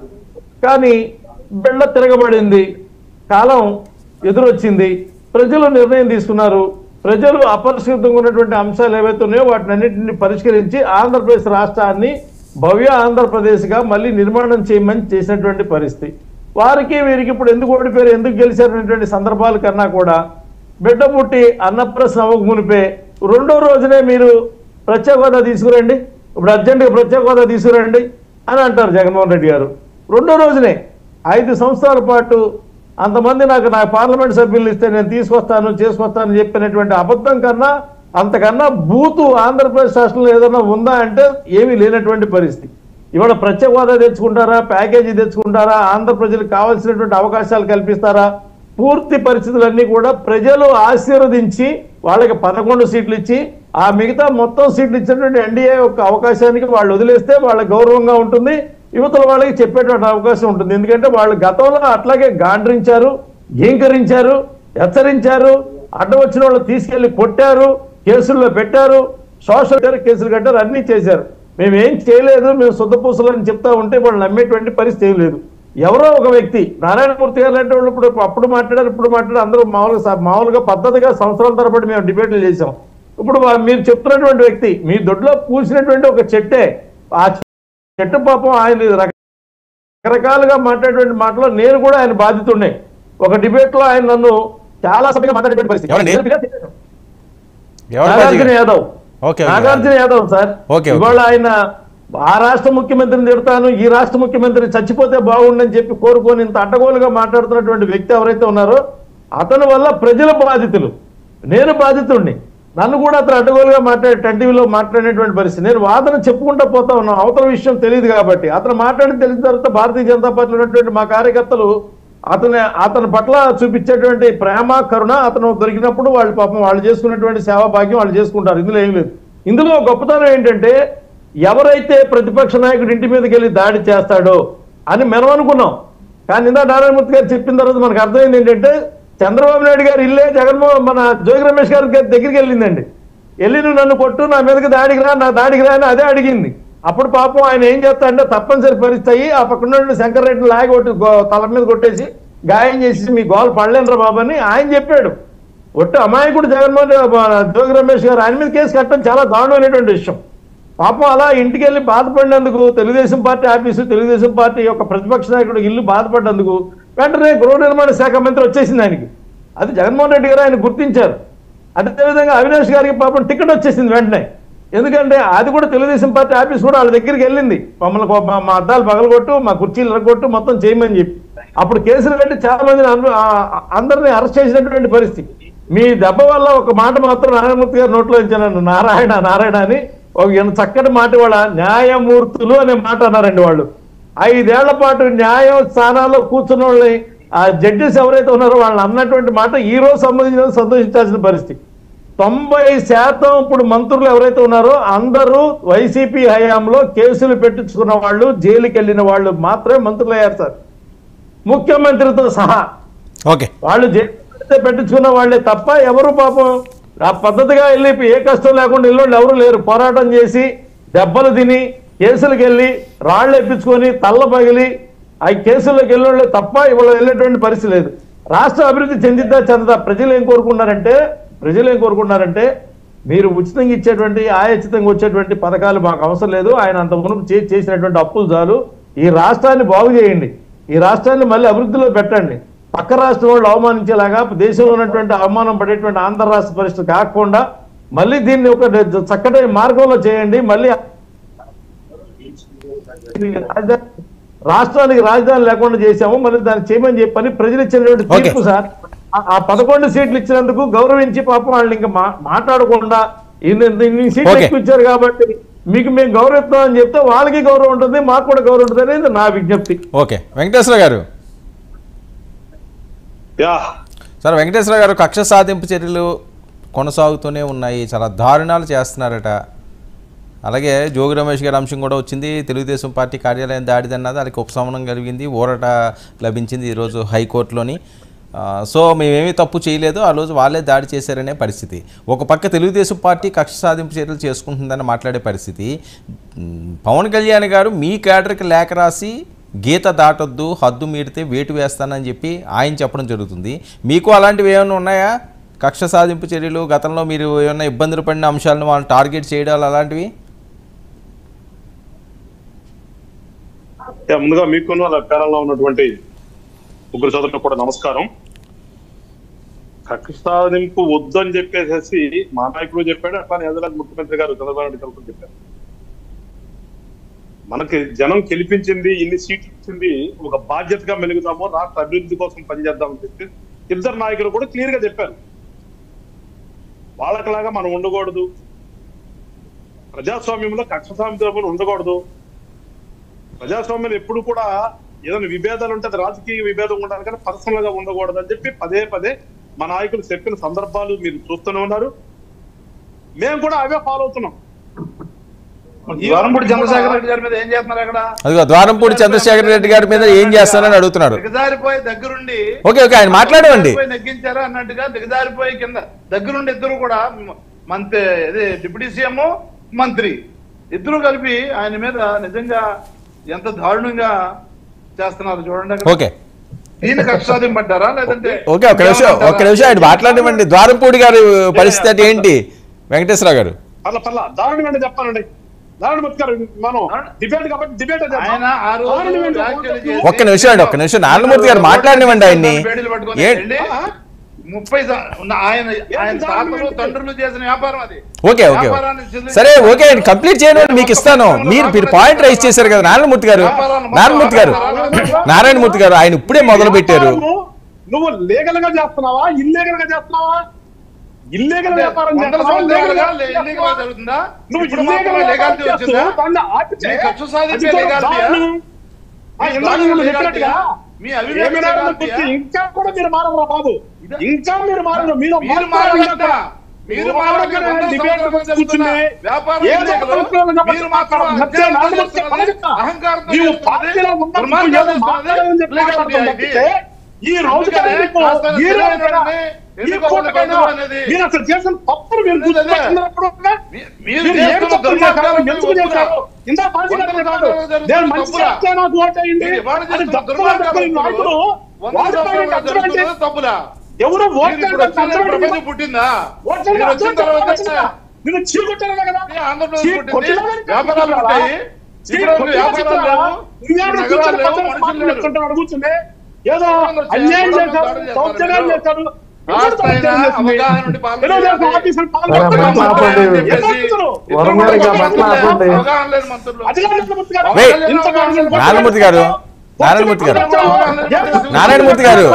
కానీ బెళ్ళ తిరగబడింది, కాలం ఎదురొచ్చింది, ప్రజలు నిర్ణయం తీసుకున్నారు. ప్రజలు అపరిష్కృతంగా ఉన్నటువంటి అంశాలు ఏవైతే ఉన్నాయో వాటిని అన్నింటినీ పరిష్కరించి ఆంధ్రప్రదేశ్ రాష్ట్రాన్ని భవ్య ఆంధ్రప్రదేశ్గా మళ్ళీ నిర్మాణం చేయమని చేసినటువంటి పరిస్థితి. వారికి వీరికి ఇప్పుడు ఎందుకు ఓడిపోయారు, ఎందుకు గెలిచారనేటువంటి సందర్భాల కన్నా కూడా బిడ్డ పుట్టి అన్నప్రసన్న అవ్వక మునిపే 2వ రోజునే మీరు ప్రత్యేక హోదా తీసుకురండి, ఇప్పుడు అర్జెంటుగా ప్రత్యేక హోదా తీసుకురండి అని అంటారు జగన్మోహన్ రెడ్డి గారు. 2వ రోజునే 5 సంవత్సరాల పాటు అంతమంది నా పార్లమెంట్ సభ్యులు ఇస్తే నేను చేసుకొస్తాను చెప్పినటువంటి అబద్ధం కన్నా అంతకన్నా బూతు ఆంధ్రప్రదేశ్ రాష్ట్రంలో ఏదైనా ఉందా అంటే ఏమీ లేనటువంటి పరిస్థితి. ఇవాళ ప్రత్యేక హోదా తెచ్చుకుంటారా, ప్యాకేజీ తెచ్చుకుంటారా, ఆంధ్ర ప్రజలకు కావాల్సినటువంటి అవకాశాలు కల్పిస్తారా? పూర్తి పరిస్థితులన్నీ కూడా ప్రజలు ఆశీర్వదించి వాళ్ళకి 11 సీట్లు ఇచ్చి ఆ మిగతా మొత్తం సీట్లు ఇచ్చినటువంటి ఎన్డీఏ యొక్క అవకాశానికి వాళ్ళు వదిలేస్తే వాళ్ళకి గౌరవంగా ఉంటుంది, యువతల వాళ్ళకి చెప్పేటువంటి అవకాశం ఉంటుంది. ఎందుకంటే వాళ్ళు గతంలో అట్లాగే గాండ్రించారు, గీంకరించారు, హెచ్చరించారు, అడ్డం వచ్చిన వాళ్ళు తీసుకెళ్లి కొట్టారు, కేసుల్లో పెట్టారు, సోషల్ కేసులు కట్టారు, అన్ని చేశారు. మేమేం చేయలేదు, మేము శుద్ధపూసలు అని చెప్తా ఉంటే వాళ్ళు నమ్మేటువంటి పరిస్థితి ఏం లేదు. ఎవరో ఒక వ్యక్తి నారాయణమూర్తి గారు లాంటి వాళ్ళు అప్పుడు మాట్లాడారు అందరూ మామూలుగా పద్ధతిగా సంవత్సరాల తరబడి మేము డిబేట్లు చేసాం. ఇప్పుడు మీరు చెప్తున్నటువంటి వ్యక్తి మీ దొడ్లో పూసినటువంటి ఒక చెట్టే, ఆ చెట్టు పాపం ఆయన రకరకాలుగా మాట్లాడేటువంటి మాటలో నేను కూడా ఆయన బాధితుడినే. ఒక డిబేట్లో ఆయన నన్ను చాలా సభ్యంగా మాట్లాడేటువంటి పరిస్థితి. ఎవరండి? Nagarjuna Yadav. Okay Nagarjuna Yadav sir okay ఇవాళ ఆయన ఆ రాష్ట్ర ముఖ్యమంత్రిని తిడతాను, ఈ రాష్ట్ర ముఖ్యమంత్రి చచ్చిపోతే బాగుండని చెప్పి కోరుకొని ఇంత అడ్డగోలుగా మాట్లాడుతున్నటువంటి వ్యక్తి ఎవరైతే ఉన్నారో అతని వల్ల ప్రజల బాధితులు, నేను బాధితుడిని, నన్ను కూడా అతను అడ్డగోలుగా టీవీలో మాట్లాడేటువంటి పరిస్థితి. నేను వాదన చెప్పుకుంటా పోతా ఉన్నాను, అవతల విషయం తెలియదు కాబట్టి. అతను మాట్లాడి తెలిసిన తర్వాత భారతీయ జనతా పార్టీలో ఉన్నటువంటి మా కార్యకర్తలు అతని పట్ల చూపించేటువంటి ప్రేమ కరుణ, అతను దొరికినప్పుడు వాళ్ళు పాపం వాళ్ళు చేసుకున్నటువంటి సేవా భాగ్యం వాళ్ళు చేసుకుంటారు. ఇందులో ఏం లేదు. ఇందులో గొప్పతనం ఏంటంటే ఎవరైతే ప్రతిపక్ష నాయకుడి ఇంటి మీదకి వెళ్ళి దాడి చేస్తాడో అని మనం అనుకున్నాం. కానీ ఇందా నారాయణమూర్తి గారు చెప్పిన తర్వాత మనకు అర్థమైంది ఏంటంటే చంద్రబాబు నాయుడు గారు ఇల్లే మన జోగి రమేష్ గారి దగ్గరికి వెళ్ళిందండి. వెళ్ళి నువ్వు నన్ను కొట్టు, నా మీదకి దాడికి రా, నా దాడికి రా అని అదే అడిగింది. అప్పుడు పాపం ఆయన ఏం చేస్తాడంటే తప్పనిసరి పరిస్థితి ఆ పక్కన శంకర్ రెడ్డిని లాగి తల మీద కొట్టేసి గాయం చేసి మీ గోల్ పడలేనరా బాబు అని ఆయన చెప్పాడు. ఒట్టు అమాయకుడు జోగి రమేష్ గారు ఆయన మీద కేసు కట్టడం చాలా దారుణమైనటువంటి విషయం. పాపం అలా ఇంటికి వెళ్ళి బాధపడినందుకు Telugu Desam party office, Telugu Desam party యొక్క ప్రతిపక్ష నాయకుడు ఇల్లు బాధపడినందుకు వెంటనే గృహ నిర్మాణ శాఖ మంత్రి వచ్చేసింది ఆయనకి. అది జగన్మోహన్ రెడ్డి గారు ఆయన గుర్తించారు. అదేవిధంగా అవినాష్ గారికి పాపం టికెట్ వచ్చేసింది వెంటనే. ఎందుకంటే అది కూడా తెలుగుదేశం పార్టీ ఆఫీస్ కూడా వాళ్ళ దగ్గరికి వెళ్ళింది, మమ్మల్ని మా అద్దాలు పగలగొట్టు, మా కుర్చీలు ఎరగొట్టు, మొత్తం చేయమని చెప్పి. అప్పుడు కేసులు పెట్టి చాలా మందిని అందరినీ అరెస్ట్ చేసినటువంటి పరిస్థితి. మీ దెబ్బ వల్ల ఒక మాట మాత్రం నారాయణమూర్తి గారి నోట్లో ఇచ్చాను, నారాయణ నారాయణ అని ఒక చక్కటి మాట. వాళ్ళ న్యాయమూర్తులు అనే మాట అన్నారండి. వాళ్ళు 5 ఏళ్ల పాటు న్యాయ స్థానాల్లో కూర్చున్న వాళ్ళని ఆ జడ్జెస్ ఎవరైతే ఉన్నారో వాళ్ళని అన్నటువంటి మాట ఈ రోజు సంబంధించిన సంతోషించాల్సిన పరిస్థితి. 90% ఇప్పుడు మంత్రులు ఎవరైతే ఉన్నారో అందరూ వైసీపీ హయాంలో కేసులు పెట్టించుకున్న వాళ్ళు, జైలుకి వెళ్ళిన వాళ్ళు మాత్రమే మంత్రులు అయ్యారు సార్, ముఖ్యమంత్రితో సహా. వాళ్ళు జైలు పెట్టించుకున్న వాళ్ళే తప్ప ఎవరు పాపం ఆ పద్ధతిగా వెళ్ళి ఏ కష్టం లేకుండా ఇల్లు ఎవరు లేరు. పోరాటం చేసి దెబ్బలు తిని కేసులకు వెళ్ళి రాళ్ళు ఎప్పించుకొని తల్ల పగిలి ఆ కేసుల్లోకి వెళ్ళే తప్ప ఇవాళ వెళ్ళేటువంటి పరిస్థితి లేదు. రాష్ట్ర అభివృద్ధి చెందదా ప్రజలు ఏం కోరుకున్నారంటే మీరు ఉచితంగా ఇచ్చేటువంటి ఆయచితంగా వచ్చేటువంటి పథకాలు మాకు అవసరం లేదు, ఆయన అంత మునుపు చేసినటువంటి అప్పులు చాలు, ఈ రాష్ట్రాన్ని బాగు చేయండి, ఈ రాష్ట్రాన్ని మళ్ళీ అభివృద్ధిలో పెట్టండి, పక్క రాష్ట్రం వాళ్ళు అవమానించేలాగా దేశంలో ఉన్నటువంటి అవమానం పడేటువంటి ఆంధ్ర రాష్ట్ర పరిస్థితి కాకుండా మళ్ళీ దీన్ని ఒక చక్కటి మార్గంలో చేయండి, మళ్ళీ రాష్ట్రానికి రాజధాని లేకుండా చేశాము, మళ్ళీ దాన్ని చేయమని చెప్పని ప్రజలు ఇచ్చినటువంటి తీర్పు సార్. ఆ 11 సీట్లు ఇచ్చినందుకు గౌరవించి పాపం వాళ్ళని ఇంకా మాట్లాడకుండా ఇన్ని సీట్లు ఎక్కువ ఇచ్చారు కాబట్టి మీకు మేము గౌరవిస్తాం అని చెప్తే వాళ్ళకి గౌరవం ఉంటుంది, మాకు కూడా గౌరవం ఉంటుంది అనేది నా విజ్ఞప్తి. ఓకే వెంకటేశ్వర గారు. సార్ వెంకటేశ్వర గారు, కక్ష సాధింపు చర్యలు కొనసాగుతూనే ఉన్నాయి, చాలా దారుణాలు చేస్తున్నారట. అలాగే జోగి రమేష్ గారి అంశం కూడా వచ్చింది, తెలుగుదేశం పార్టీ కార్యాలయం దాడిదన్నది, వాళ్ళకి ఉపశమనం కలిగింది, ఊరట లభించింది ఈరోజు హైకోర్టులోని. సో మేమేమీ తప్పు చేయలేదు, ఆ రోజు వాళ్ళే దాడి చేశారనే పరిస్థితి. ఒక పక్క తెలుగుదేశం పార్టీ కక్ష సాధింపు చర్యలు చేసుకుంటుందని మాట్లాడే పరిస్థితి. పవన్ కళ్యాణ్ గారు మీ క్యాడర్కి లేఖ రాసి గీత దాటొద్దు, హద్దు మీరితే వేటు వేస్తానని చెప్పి ఆయన చెప్పడం జరుగుతుంది. మీకు అలాంటివి ఏమైనా ఉన్నాయా? కక్ష సాధింపు చర్యలు, గతంలో మీరు ఏమైనా ఇబ్బందులు పడిన అంశాలను వాళ్ళు టార్గెట్ చేయడాలు అలాంటివి? ముందుగా మీకున్న ప్యానల్లో ఉన్నటువంటి ముగ్గురు సోదరులకు కూడా నమస్కారం. కక్ష సాధింపు వద్దు అని చెప్పేసి మా నాయకుడు చెప్పాడు, అట్లానే ఎదురాజు ముఖ్యమంత్రి గారు చంద్రబాబు నాయుడు గారు చెప్పారు. మనకి జనం గెలిపించింది, ఇన్ని సీట్లు ఇచ్చింది, ఒక బాధ్యతగా మెలుగుతామో, రాష్ట్ర అభివృద్ధి కోసం పనిచేద్దామని చెప్పి ఇద్దరు నాయకులు కూడా క్లియర్ గా చెప్పారు. వాళ్ళకిలాగా మనం ఉండకూడదు, ప్రజాస్వామ్యంలో కక్ష సాధింపు ఉండకూడదు, ప్రజాస్వామ్యం ఎప్పుడు కూడా ఏదైనా విభేదాలు ఉంటే అది రాజకీయ విభేదం ఉండాలి కానీ పర్సనల్ గా ఉండకూడదు అని చెప్పి పదే పదే మా నాయకులు చెప్పిన సందర్భాలు మీరు చూస్తూనే ఉన్నారు. మేము కూడా అవే ఫాలో అవుతున్నాం. ద్వారంపూడి చంద్రశేఖర్ రెడ్డి గారి మీద ఏం చేస్తున్నారు అక్కడ? అదిగో ద్వారంపూడి చంద్రశేఖర్ రెడ్డి గారి మీద ఏం చేస్తారని అడుగుతున్నారు. దిగజారిపోయి దగ్గరుండి ఓకే ఓకే ఆయన మాట్లాడేవండి, నెగ్గించారా అన్నట్టుగా దిగజారిపోయి కింద దగ్గరుండి ఇద్దరు కూడా మంత్రి, అదే డిప్యూటీ సీఎం మంత్రి ఇద్దరు కలిపి ఆయన మీద నిజంగా ఎంత దారుణంగా చేస్తున్నారు చూడండి. ఓకే దీన్ని కక్షాదిం పడ్డారా లేదంటే? ఓకే ఒక్క నిమిషం ఆయన మాట్లాడమండి. ద్వారంపూడి గారి పరిస్థితి ఏంటి వెంకటేశ్వర గారు? దారుణం అంటే చెప్పాలండి, ఒక్క నిమిషం నారాయణమూర్తి గారు మాట్లాడినివ్వండి ఆయన్ని. ఆయన తాతలు తండ్రులు చేసిన వ్యాపారం అది. ఓకే సరే ఓకే కంప్లీట్ చేయడం మీకు ఇస్తాను. మీరు పాయింట్ రైజ్ చేశారు కదా నారాయణమూర్తి గారు ఆయన ఇప్పుడే మొదలు పెట్టారు. నువ్వు లీగల్ గా చేస్తున్నావా ఇల్లీగల్ గా చేస్తున్నావా? ఇల్లీగల్ వ్యాపారం నువ్వు ఇంకా కూడా మీరు మారరా బాబు, ఇంకా మీరు మారరు. మీరు ఈ రోజు మీరు అసలు చేసిన తప్పులు మీరు ఎవరు పుట్టిందా నేను చీకొట్టాను కదా, అడుగుతుండే ఏదో అన్యాయం చేశారు, దౌర్జన్యాలు చేశారు. నారాయణమూర్తి గారు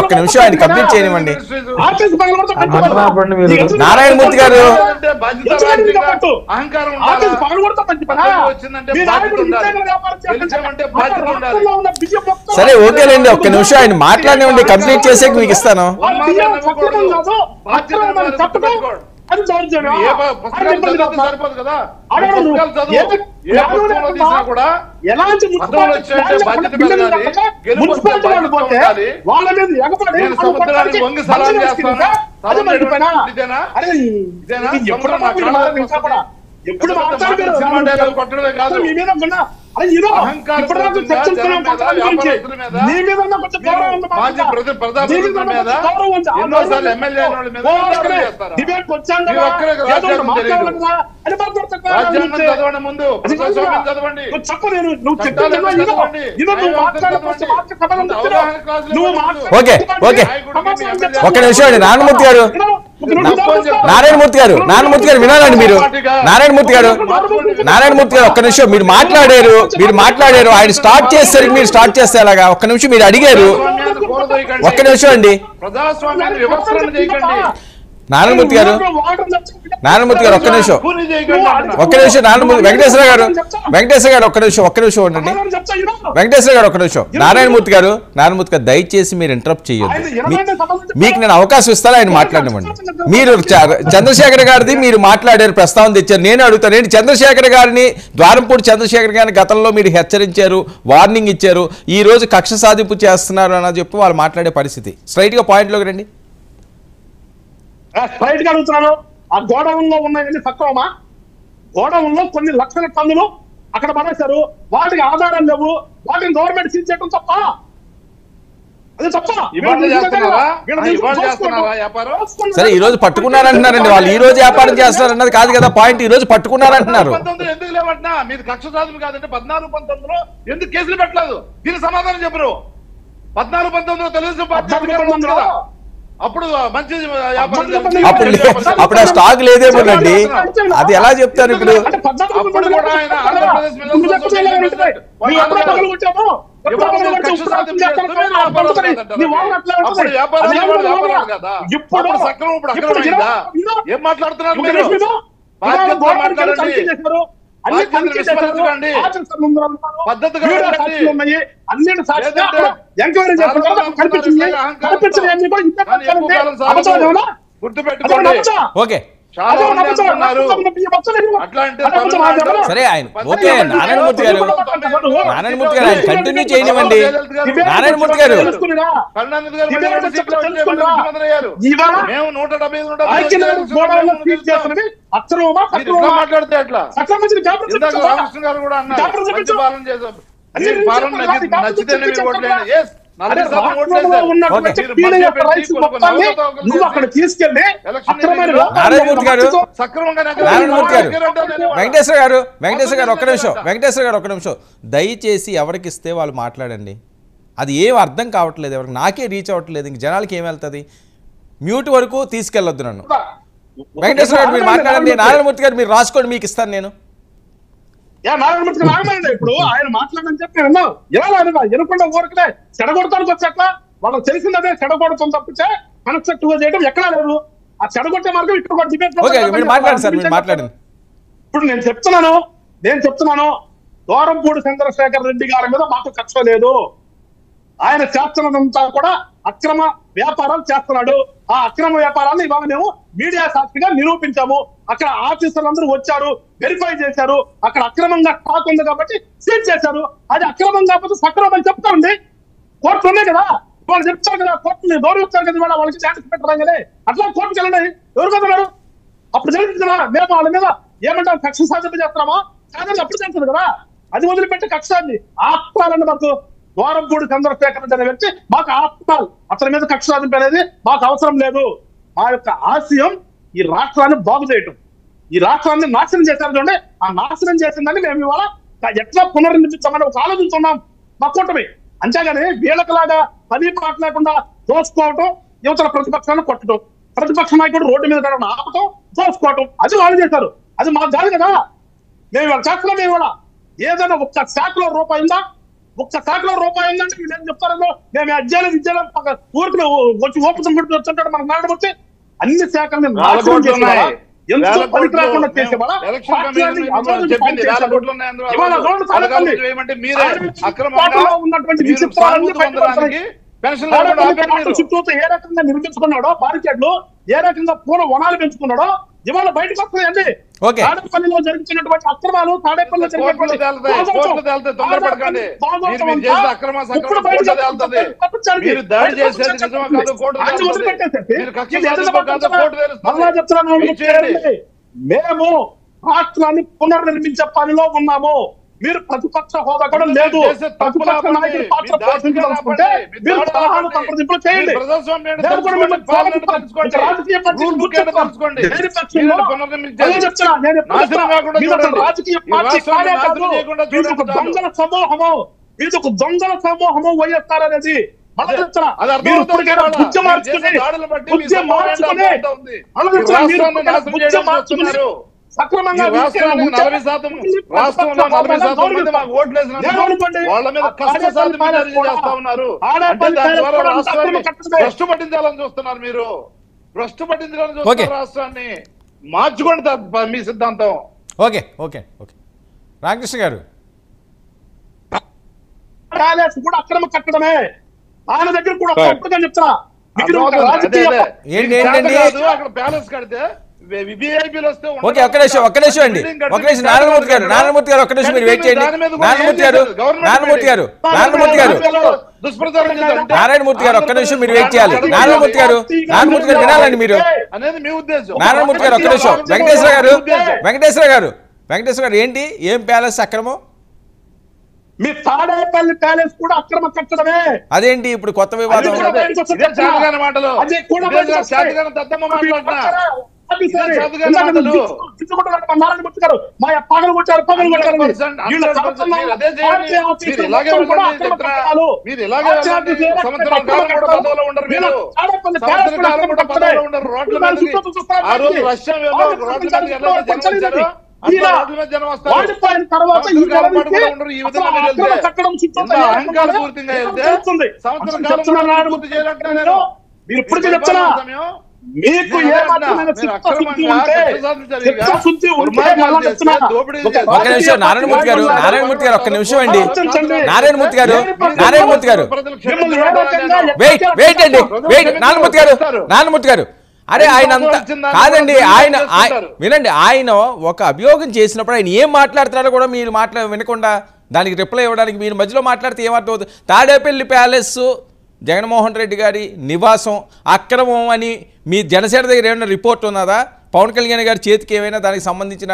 ఒక్క నిమిషం ఆయన కంప్లీట్ చేయనివ్వండి. నారాయణమూర్తి గారు సరే ఓకేలేండి ఒక్క నిమిషం ఆయన మాట్లాడినివ్వండి, కంప్లీట్ చేసేకి మీకు ఇస్తాను. ఎప్పుడు ఓకే ఓకే ఒక్క నిమిషం అండి నారాయణమూర్తి గారు వినాలండి మీరు. నారాయణమూర్తి గారు ఒక్క నిమిషం మీరు మాట్లాడారు ఆయన స్టార్ట్ చేసేసరికి మీరు స్టార్ట్ చేస్తే అలాగా. ఒక్క నిమిషం మీరు అడిగారు, ఒక్క నిమిషం అండి నారాయణమూర్తి గారు ఒక్క నిమిషం వెంకటేశ్వర గారు ఒక్క నిమిషం ఉండండి. వెంకటేశ్వర గారు ఒక్క నిమిషం. నారాయణమూర్తి గారు దయచేసి మీరు ఇంటరప్ట్ చేయొద్దు. మీకు నేను అవకాశం ఇస్తాను, ఆయన మాట్లాడనివ్వండి. మీరు చంద్రశేఖర్ గారిది మీరు మాట్లాడారు, ప్రస్తావన తెచ్చారు. నేను అడుగుతాను ఏంటి చంద్రశేఖర్ గారిని, ద్వారంపూడి చంద్రశేఖర్ గారిని గతంలో మీరు హెచ్చరించారు, వార్నింగ్ ఇచ్చారు, ఈ రోజు కక్ష సాధింపు చేస్తున్నారు అని చెప్పి వాళ్ళు మాట్లాడే పరిస్థితి. స్ట్రైట్ గా పాయింట్లోకి రండి. స్ట్రైట్ గా అడుగుతున్నాను, ఆ గోడౌన్లో ఉన్నాయని సక్రమా? గోడౌన్లో కొన్ని లక్షల టన్నులు అక్కడ పడేశారు, వాటికి ఆధారం లేవు, వాటిని గవర్నమెంట్ సీజ్ చేయడం తప్ప? అది తప్ప. సరే ఈ రోజు పట్టుకున్నారంటున్నారండి వాళ్ళు, ఈ రోజు వ్యాపారం చేస్తున్నారన్నది కాదు కదా పాయింట్. ఈ రోజు పట్టుకున్నారంటున్నారు. ఎందుకు లేవట్నా మీరు కక్ష సాధన కాదంటే 14-19లో ఎందుకు కేసులు పెట్టలేదు? దీనికి సమాధానం చెప్పరు. 14-19లో తెలుగుదేశం పార్టీ అప్పుడు మంచి అప్పుడు ఆ స్టాక్ లేదేమోనండి, అది ఎలా చెప్తారు ఇప్పుడు? ఏం మాట్లాడుతున్నారు మీరు? మాట్లాడండి, పద్ధతిగా గుర్తుపెట్టుకోండి. ఓకే చాలా సరే ఆయన ఓకే నారాయణమూర్తి గారు ఆయన కంటిన్యూ చేయనివ్వండి. నారాయణమూర్తి గారు మేము 170 మాట్లాడితే అట్లా రామకృష్ణ గారు కూడా అన్నారు మంచి పాలన చేశాం, నచ్చితేనే మీరు ఓట్లేండి. నారాయణమూర్తి గారు వెంకటేశ్వర గారు ఒక్క నిమిషం దయచేసి ఎవరికి ఇస్తే వాళ్ళు మాట్లాడండి. అది ఏం అర్థం కావట్లేదు ఎవరికి, నాకే రీచ్ అవ్వట్లేదు, ఇంక జనాలకి ఏం వెళ్తుంది. మ్యూట్ వరకు తీసుకెళ్ళొద్దు నన్ను. వెంకటేశ్వర గారు మీరు మాట్లాడండి, నారాయణమూర్తి గారు మీరు రాసుకోండి, మీకు ఇస్తాను నేను. నారాయణమూర్తి రామాయండి ఇప్పుడు ఆయన మాట్లాడని చెప్పి విన్నావు. ఎలా వినకుండా ఊరికనే చెడగొడతానికి వచ్చేట్లా వాళ్ళకి తెలిసిందే చెడగొడతాం తప్పితే కన్స్ట్రక్టివ్ గా చేయడం ఎక్కడా లేదు. ఆ చెడగొట్టే మార్గం ఇక్కడ కూడా డిబేట్. మీరు మాట్లాడండి సార్, మీరు మాట్లాడండి. ఇప్పుడు నేను చెప్తున్నాను దూరంపూడి చంద్రశేఖర్ రెడ్డి గారి మీద మాకు కక్ష లేదు. ఆయన చేస్తున్నదంతా కూడా అక్రమ వ్యాపారాలు చేస్తున్నాడు. ఆ అక్రమ వ్యాపారాన్ని ఇవాళ మేము మీడియా సాక్షిగా నిరూపించాము. అక్కడ ఆఫీసర్లు అందరూ వచ్చారు, వెరిఫై చేశారు. అక్కడ అక్రమంగా స్టాక్ ఉంది కాబట్టి సీజ్ చేశారు. అది అక్రమం కాకపోతే సక్రమం అని చెప్తా ఉంది. కోర్టులు ఉన్నాయి కదా, వాళ్ళు చెప్తారు కదా, కోర్టుని గౌరవిస్తారు కదా, ఇవాళ వాళ్ళకి ఛాన్స్ పెట్టడం కదా. అట్లా కోర్టుకి వెళ్ళండి. ఎవరు కదన్నారు అప్పుడు జరిగింది కదా. మేము వాళ్ళ మీద ఏమంటాం కక్ష సాధన చేస్తున్నామా? సాధన అప్పుడు చేస్తారు కదా. అది వదిలిపెట్టి కక్షాన్ని ఆత్మాలని మాకు దూరంపూడి చంద్రశేఖర్ అనే వ్యక్తి మాకు ఆత్మాలు అతని మీద కక్ష సాధింపు అనేది మాకు అవసరం లేదు. మా యొక్క ఆశయం ఈ రాష్ట్రాన్ని బాగు చేయటం. ఈ రాష్ట్రాన్ని నాశనం చేశారు చూడండి, ఆ నాశనం చేసిందని మేము ఇవాళ ఎట్లా పునర్నిర్మించామని ఒక ఆలోచిస్తున్నాం మా కూటమి. అంతేగాని వీళ్ళకిలాగా పని పాట లేకుండా దోసుకోవటం, యువతల ప్రతిపక్షాన్ని కొట్టడం, ప్రతిపక్ష నాయకుడు రోడ్డు మీద ఆపటం, దోసుకోవటం, అది వాళ్ళు చేశారు. అది మాకు కాదు కదా. మేము ఇవాళ చేస్తున్నాం. మేము ఇవాళ ఏదైనా ఒక్క శాఖలో రూపాయి ఉందంటే వీళ్ళు ఏం చెప్తారో మేము అధ్యయనం విద్యలో ఊరికి వచ్చి ఓపెన్ వచ్చుంటాడు మనకు నాడబట్టి అన్ని శాఖల్ని చుట్టూ ఏ రకంగా నిర్మించుకున్నాడో, బారికేడ్లు ఏ రకంగా పూల వనాలు పెంచుకున్నాడో ఇవాళ బయటకు వస్తున్నాయండి. తాడేపల్లిలో జరుగుతున్నటువంటి అక్రమాలు, తాడేపల్లిలో మేము రాష్ట్రాన్ని పునర్నిర్మించే పనిలో ఉన్నాము. మీరు ప్రతిపక్ష హోదా కూడా లేదు. ప్రతిపక్ష నాయకుడి పాత్ర పోషించాలనుకుంటే మీరు సలహాలు సంప్రదింపులు చేయండి. రాజకీయ పార్టీ కానే కాదు, దొంగల సమూహము, ఇది ఒక దొంగల సమూహము వైఎస్ఆర్ అనేది. సక్రమంగా భ్రష్టు పట్టించాలని చూస్తున్నారు మీరు. భ్రష్టు పట్టించాలని చూస్తున్నారు రాష్ట్రాన్ని. మార్చుకోండి మీ సిద్ధాంతం. ఓకే ఓకే ఓకే రామకృష్ణ గారు, కూడా అక్రమ కట్టడమే. ఆయన దగ్గర కూడా చెప్తా ఏంటండి అక్కడ బ్యాలెన్స్ కడితే ఓకే ఒక్క నిమిషం అండి, ఒక్క నిమిషం. నారాయణమూర్తి గారు ఒక్క నిమిషం మీరు వెయిట్ చేయండి. నారాయణమూర్తి గారు ఒక్క నిమిషం మీరు వెయిట్ చేయాలి. నారాయణమూర్తి గారు వినాలండి మీరు. నారాయణమూర్తి గారు ఒక్క నిమిషం. వెంకటేశ్వర గారు ఏంటి, ఏం ప్యాలెస్ అక్రమం? మీ తాడేపల్లి ప్యాలెస్ కూడా అక్రమ కట్టడమే. అదేంటి ఇప్పుడు కొత్త వివాదం? మీకు నారాయణమూర్తి గారు ఒక్క నిమిషం అండి. నారాయణమూర్తి గారు వెయిట్ అండి, నారాయణమూర్తి గారు అరే ఆయన అంతా కాదండి. ఆయన వినండి, ఆయన ఒక అభియోగం చేసినప్పుడు ఆయన ఏం మాట్లాడుతున్నారో కూడా మీరు వినకుండా దానికి రిప్లై ఇవ్వడానికి మీరు మధ్యలో మాట్లాడితే ఏమర్థమవుతుంది? తాడేపల్లి ప్యాలెస్ జగన్మోహన్ రెడ్డి గారి నివాసం అక్రమం అని మీ జనసేన దగ్గర ఏమైనా రిపోర్ట్ ఉన్నదా? పవన్ కళ్యాణ్ గారి చేతికి ఏమైనా దానికి సంబంధించిన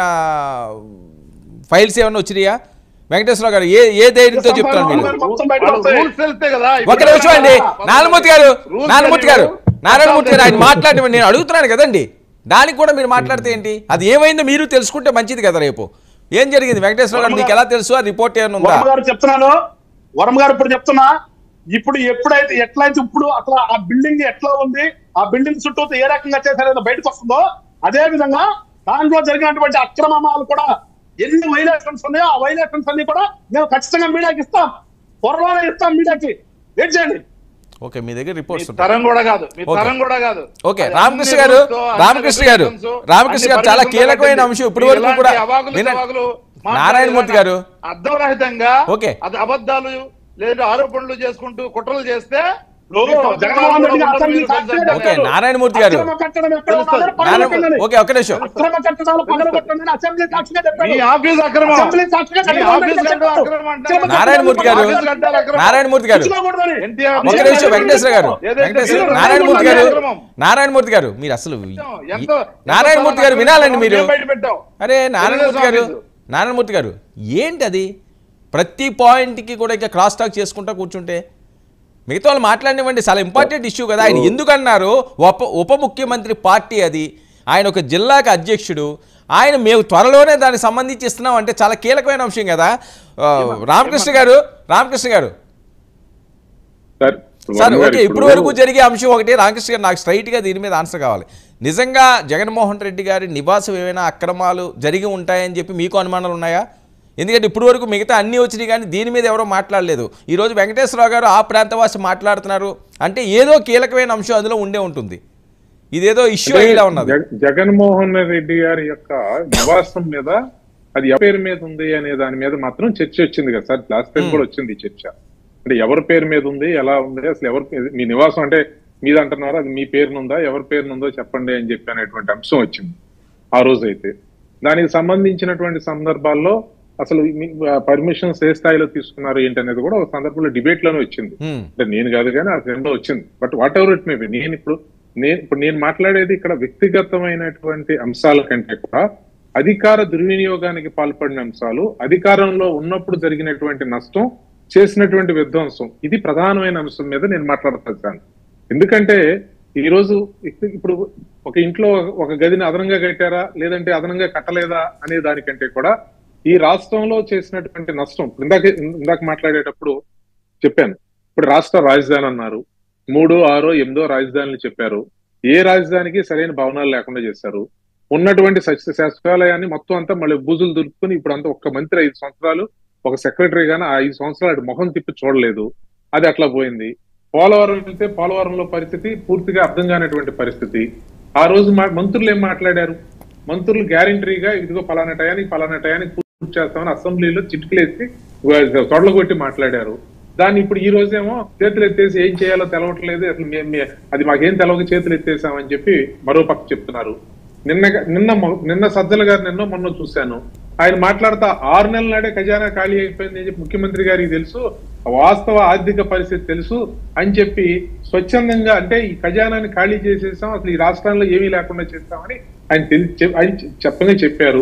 ఫైల్స్ ఏమైనా వచ్చినాయా? వెంకటేశ్వర గారు ఏ ధైర్యంతో చెప్తాను మీరు? ఒక నిమిషం అండి. నారాయణమూర్తి గారు ఆయన మాట్లాడమని నేను అడుగుతున్నాను కదండి. దానికి కూడా మీరు మాట్లాడితే ఏంటి? అది ఏమైందో మీరు తెలుసుకుంటే మంచిది కదా. రేపు ఏం జరిగింది వెంకటేశ్వర గారు మీకు ఎలా తెలుసు? ఆ రిపోర్ట్ ఏమైనా ఉందా? చెప్తున్నాను వరం గారు, ఇప్పుడు చెప్తున్నా ఇప్పుడు ఎట్లయితే ఇప్పుడు అసలు ఆ బిల్డింగ్ ఎట్లా ఉంది, ఆ బిల్డింగ్ చుట్టూ ఏ రకంగా చేశారో బయటకు వస్తుందో, అదే విధంగా దాంట్లో జరిగినటువంటి అక్రమాలు కూడా ఎన్ని వైలేషన్స్ ఉన్నాయో ఆ వైలేషన్స్ అన్ని కూడా మేము ఖచ్చితంగా మీడియాకి ఇస్తాం, త్వరలోనే ఇస్తాం మీడియాకి. వెయిట్ చేయండి. ఓకే, మీ దగ్గర రిపోర్ట్స్ తరం కూడా కాదు, మీ తరం కూడా కాదు. ఓకే, రామకృష్ణ గారు చాలా కీలకమైన అంశం ఇప్పటి వరకు కూడా నారాయణమూర్తి గారు అర్థరహితంగా ఓకే అబద్ధాలు లేదా ఆరోపణలు చేసుకుంటూ కుట్రలు చేస్తే జగన్మోహన్ రెడ్డి గారు అసెంబ్లీ ఓకే నారాయణమూర్తి గారు ఓకే ఒక్క నిమిషం నారాయణమూర్తి గారు ఒక్క నిమిషం వెంకటేశ్వర గారు నారాయణమూర్తి గారు మీరు అసలు నారాయణమూర్తి గారు వినాలండి మీరు. అరే నారాయణమూర్తి గారు ఏంటి అది ప్రతి పాయింట్కి కూడా ఇక క్రాస్ టాక్ చేసుకుంటా కూర్చుంటే మిగతా వాళ్ళు మాట్లాడినవ్వండి, చాలా ఇంపార్టెంట్ ఇష్యూ కదా. ఆయన ఎందుకన్నారు ఉప ముఖ్యమంత్రి పార్టీ అది, ఆయన ఒక జిల్లాకి అధ్యక్షుడు, ఆయన మేము త్వరలోనే దానికి సంబంధించి ఇస్తున్నాం అంటే చాలా కీలకమైన అంశం కదా. రామకృష్ణ గారు సార్ ఓకే ఇప్పుడు వరకు జరిగే అంశం ఒకటి. రామకృష్ణ గారు నాకు స్ట్రైట్గా దీని మీద ఆన్సర్ కావాలి. నిజంగా జగన్మోహన్ రెడ్డి గారి నివాసం ఏమైనా అక్రమాలు జరిగి ఉంటాయని చెప్పి మీకు అనుమానాలు ఉన్నాయా? ఎందుకంటే ఇప్పుడు వరకు మిగతా అన్నీ వచ్చినాయి కానీ దీని మీద ఎవరో మాట్లాడలేదు. ఈరోజు వెంకటేశ్వరరావు గారు ఆ ప్రాంతవాసి మాట్లాడుతున్నారు అంటే ఏదో కీలకమైన అంశం అందులో ఉండే ఉంటుంది. ఇదేదో ఇష్యూ అయ్యేలా ఉన్నది. జగన్మోహన్ రెడ్డి గారి యొక్క నివాసం మీద అది ఎవరి పేరు మీద ఉంది అనే దాని మీద మాత్రం చర్చ వచ్చింది కదా సార్. లాస్ట్ టైం కూడా వచ్చింది చర్చ. అంటే ఎవరి పేరు మీద ఉంది, ఎలా ఉంది, అసలు ఎవరి మీ నివాసం అంటే మీద అంటున్నారో అది మీ పేరునుందా, ఎవరి పేరునుందో చెప్పండి అని చెప్పి అనేటువంటి అంశం వచ్చింది ఆ రోజు. అయితే దానికి సంబంధించినటువంటి సందర్భాల్లో అసలు పర్మిషన్స్ ఏ స్థాయిలో తీసుకున్నారు ఏంటి అనేది కూడా ఒక సందర్భంలో డిబేట్ లోనే వచ్చింది. అంటే నేను కాదు కానీ ఆ ఫ్రెండ్ వచ్చింది. But what ever it may be, నేను మాట్లాడేది ఇక్కడ వ్యక్తిగతమైనటువంటి అంశాల కంటే కూడా అధికార దుర్వినియోగానికి పాల్పడిన అంశాలు, అధికారంలో ఉన్నప్పుడు జరిగినటువంటి నష్టం, చేసినటువంటి విధ్వంసం, ఇది ప్రధానమైన అంశం మీద నేను మాట్లాడతాను. ఎందుకంటే ఈ రోజు ఇప్పుడు ఒక ఇంట్లో ఒక గదిని అదనంగా కట్టారా లేదంటే అదనంగా కట్టలేదా అనే దానికంటే కూడా ఈ రాష్ట్రంలో చేసినటువంటి నష్టం, ఇందాక మాట్లాడేటప్పుడు చెప్పాను. ఇప్పుడు రాష్ట్ర రాజధాని అన్నారు, 3, 6, 8 రాజధానులు చెప్పారు. ఏ రాజధానికి సరైన భవనాలు లేకుండా చేశారు. ఉన్నటువంటి సచివాలయాన్ని మొత్తం అంతా మళ్ళీ బూజులు దులుపుకుని ఇప్పుడు అంతా ఒక్క మంత్రి 5 సంవత్సరాలు, ఒక సెక్రటరీ గానీ ఆ 5 సంవత్సరాలు మొహం తిప్పి చూడలేదు. అది అట్లా పోయింది. పోలవరం వెళ్తే పోలవరంలో పరిస్థితి పూర్తిగా అర్థం కానటువంటి పరిస్థితి. ఆ రోజు మంత్రులు ఏం మాట్లాడారు? మంత్రులు గ్యారంటీగా ఇదిగో పలానా టయానికి పూర్తి చేస్తామని అసెంబ్లీలో చిట్కులేసి తొడలు కొట్టి మాట్లాడారు. దాన్ని ఇప్పుడు ఈ రోజేమో చేతులు ఎత్తేసి ఏం చేయాలో తెలవట్లేదు, అసలు అది మాకేం తెలవక చేతులు ఎత్తేసామని చెప్పి మరో పక్క చెప్తున్నారు. నిన్న సజ్జల గారు మొన్న చూశాను, ఆయన మాట్లాడుతా 6 నెలల నాడే ఖజానా ఖాళీ అయిపోయింది అని చెప్పి ముఖ్యమంత్రి గారికి తెలుసు, వాస్తవ ఆర్థిక పరిస్థితి తెలుసు అని చెప్పి స్వచ్ఛందంగా అంటే ఈ ఖజానాన్ని ఖాళీ చేసేసాం, అసలు ఈ రాష్ట్రంలో ఏమీ లేకుండా చేస్తామని ఆయన చెప్పారు.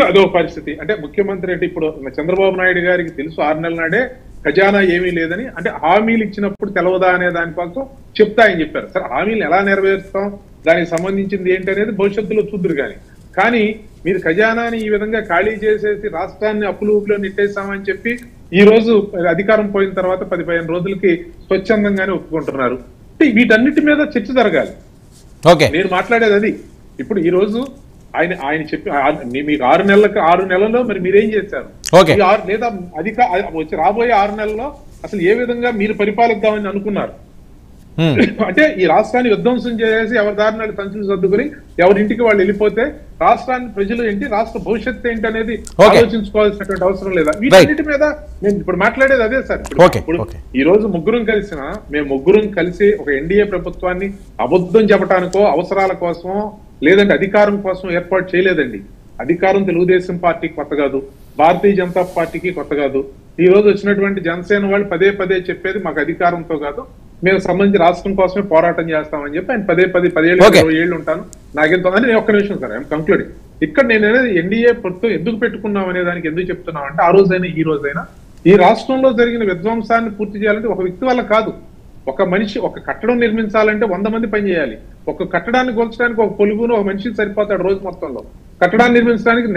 అదో పరిస్థితి. అంటే ముఖ్యమంత్రి అంటే ఇప్పుడు చంద్రబాబు నాయుడు గారికి తెలుసు 6 నెలల నాడే ఖజానా ఏమీ లేదని, అంటే హామీలు ఇచ్చినప్పుడు తెలవదా అనే దానికోసం చెప్తా అని చెప్పారు. సరే హామీలు ఎలా నెరవేరుస్తాం, దానికి సంబంధించింది ఏంటి అనేది భవిష్యత్తులో చూద్దరు. కానీ మీరు ఖజానాని ఈ విధంగా ఖాళీ చేసేసి రాష్ట్రాన్ని అప్పులు ఊపిలో నెట్టేసామని చెప్పి ఈ రోజు అధికారం పోయిన తర్వాత 15 రోజులకి స్వచ్ఛందంగానే ఒప్పుకుంటున్నారు. వీటన్నిటి మీద చర్చ జరగాలి. నేను మాట్లాడేది అది. ఇప్పుడు ఈ రోజు ఆయన చెప్పి మీకు 6 నెలల్లో మరి మీరేం చేశారు, లేదా రాబోయే 6 నెలల్లో అసలు ఏ విధంగా మీరు పరిపాలిద్దామని అనుకున్నారు? అంటే ఈ రాష్ట్రాన్ని విధ్వంసం చేసి ఎవరి దారినాడు సంచులు సర్దుకుని ఎవరింటికి వాళ్ళు వెళ్ళిపోతే రాష్ట్రాన్ని ప్రజలు ఏంటి, రాష్ట్ర భవిష్యత్తు ఏంటి అనేది ఆలోచించుకోవాల్సినటువంటి అవసరం లేదా? వీటన్నిటి మీద నేను ఇప్పుడు మాట్లాడేది అదే సార్. ఇప్పుడు ఈ రోజు మేము ముగ్గురం కలిసి ఒక ఎన్డీఏ ప్రభుత్వాన్ని అబద్ధం చెప్పడానికో అవసరాల కోసమో లేదంటే అధికారం కోసం ఏర్పాటు చేయలేదండి. అధికారం తెలుగుదేశం పార్టీకి కొత్త కాదు, భారతీయ జనతా పార్టీకి కొత్త కాదు. ఈ రోజు వచ్చినటువంటి జనసేన వాళ్ళు పదే చెప్పేది మాకు అధికారంతో కాదు, మేము సంబంధించి రాష్ట్రం కోసమే పోరాటం చేస్తామని చెప్పి ఆయన 10 ఏళ్ళు 20 ఏళ్ళు ఉంటాను నాకెంతో అని. ఒక్క నిమిషం సార్, ఐఎమ్ కంక్లూడింగ్. ఇక్కడ నేను అనేది ఎన్డీఏ ప్రభుత్వం ఎందుకు పెట్టుకున్నాం అనే దానికి ఎందుకు చెప్తున్నాం అంటే ఆ రోజైనా ఈ రోజైనా ఈ రాష్ట్రంలో జరిగిన విధ్వంసాన్ని పూర్తి చేయాలంటే ఒక వ్యక్తి వల్ల కాదు. ఒక మనిషి ఒక కట్టడం నిర్మించాలంటే 100 మంది పనిచేయాలి. ఒక కట్టడాన్ని కొల్చడానికి ఒక పొలుగును ఒక మనిషి సరిపోతాడు రోజు మొత్తంలో. కట్టడాన్ని నిర్మించడానికి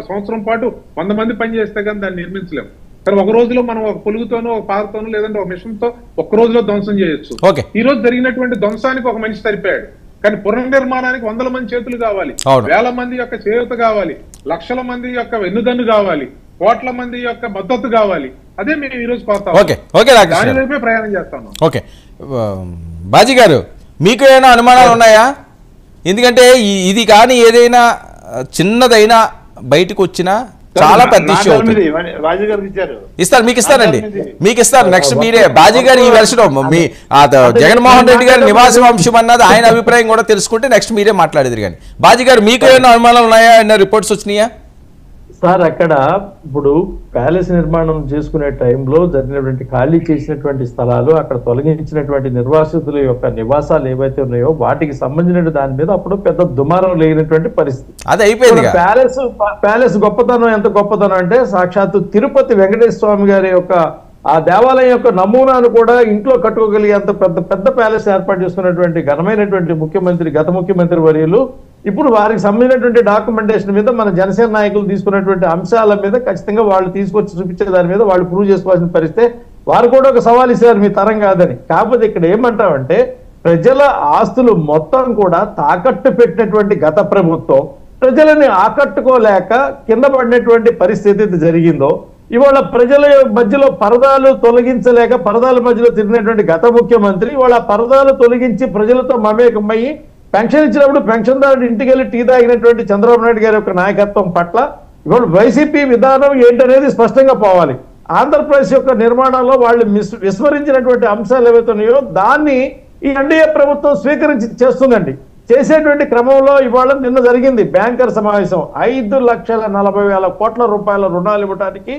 సంవత్సరం పాటు 100 మంది పనిచేస్తే కానీ దాన్ని నిర్మించలేము. కానీ ఒక రోజులో మనం ఒక పులుగుతోనో ఒక పారతోనో లేదంటే ఒక మిషన్ తో ఒక్క రోజులో ధ్వంసం చేయొచ్చు. ఓకే. ఈ రోజు జరిగినటువంటి ధ్వంసానికి ఒక మనిషి సరిపోయాడు, కానీ పునర్నిర్మాణానికి 100 మంది చేతులు కావాలి, అవును. 1000 మంది యొక్క చేయూత కావాలి, లక్షల మంది యొక్క వెన్నుదన్ను కావాలి, కోట్ల మంది యొక్క మద్దతు కావాలి. అదే మేము ఈ రోజు కోరుతాం. ఓకే ఓకే రాకేష్ దాని గారు. వైపే ప్రయాణం చేస్తాను. ఓకే బాజీ గారు, మీకు ఏమైనా అనుమానాలు ఉన్నాయా? ఎందుకంటే ఇది కానీ ఏదైనా చిన్నదైనా బయటకు వచ్చినా చాలా పెద్ద ఇష్యూ అవుతుంది. రాజు గారికి ఇచ్చారు, ఇస్తారు, మీకు ఇస్తారండి, మీకు ఇస్తారు. నెక్స్ట్ మీరే బాజీ గారు ఈ వెర్షన్ మీ జగన్మోహన్ రెడ్డి గారి నివాస వంశం అన్నది ఆయన అభిప్రాయం కూడా తెలుసుకుంటే నెక్స్ట్ మీరే మాట్లాడేది. కానీ బాజీ గారు, మీకు ఏమైనా అనుమానాలు ఉన్నాయా? ఏమైనా రిపోర్ట్స్ వచ్చినాయా? సార్, అక్కడ ఇప్పుడు ప్యాలెస్ నిర్మాణం చేసుకునే టైంలో జరిగినటువంటి ఖాళీ చేసినటువంటి స్థలాలు, అక్కడ తొలగించినటువంటి నిర్వాసితుల యొక్క నివాసాలు ఏవైతే ఉన్నాయో వాటికి సంబంధించిన దాని మీద అప్పుడు పెద్ద దుమారం లేనటువంటి పరిస్థితి. అది అయిపోయింది. ప్యాలెస్ గొప్పతనం ఎంత గొప్పతనం అంటే సాక్షాత్తు తిరుపతి వెంకటేశ్వర స్వామి గారి యొక్క ఆ దేవాలయం యొక్క నమూనాను కూడా ఇంట్లో కట్టుకోగలిగేంత పెద్ద ప్యాలెస్ ఏర్పాటు చేసుకున్నటువంటి ఘనమైనటువంటి గత ముఖ్యమంత్రి వర్యులు ఇప్పుడు వారికి సంబంధించినటువంటి డాక్యుమెంటేషన్ మీద మన జనసేన నాయకులు తీసుకున్నటువంటి అంశాల మీద ఖచ్చితంగా వాళ్ళు తీసుకొచ్చి చూపించే దాని మీద వాళ్ళు ప్రూవ్ చేసుకోవాల్సిన పరిస్థితి. వారు కూడా ఒక సవాల్ ఇస్తారు, మీ తరం కాదని. కాకపోతే ఇక్కడ ఏమంటామంటే ప్రజల ఆస్తులు మొత్తం కూడా తాకట్టు పెట్టినటువంటి గత ప్రభుత్వం ప్రజలని ఆకట్టుకోలేక కింద పడినటువంటి పరిస్థితి జరిగిందో, ఇవాళ ప్రజల మధ్యలో పరదాలు తొలగించలేక పరదాల మధ్యలో తిరిగినటువంటి గత ముఖ్యమంత్రి ఇవాళ పరదాలు తొలగించి ప్రజలతో మమేకమయ్యి పెన్షన్ ఇచ్చినప్పుడు పెన్షన్దారుడు ఇంటికి వెళ్ళి టీ తాగినటువంటి చంద్రబాబు నాయుడు గారి యొక్క నాయకత్వం పట్ల ఇవాళ వైసీపీ విధానం ఏంటనేది స్పష్టంగా పోవాలి. ఆంధ్రప్రదేశ్ యొక్క నిర్మాణంలో వాళ్ళు విస్మరించినటువంటి అంశాలు ఏవైతే ఉన్నాయో దాన్ని ఈ ఎన్డీఏ ప్రభుత్వం స్వీకరించి చేస్తుందండి. చేసేటువంటి క్రమంలో ఇవాళ నిన్న జరిగింది బ్యాంకర్ సమావేశం. 5,40,000 కోట్ల రూపాయల రుణాలు ఇవ్వడానికి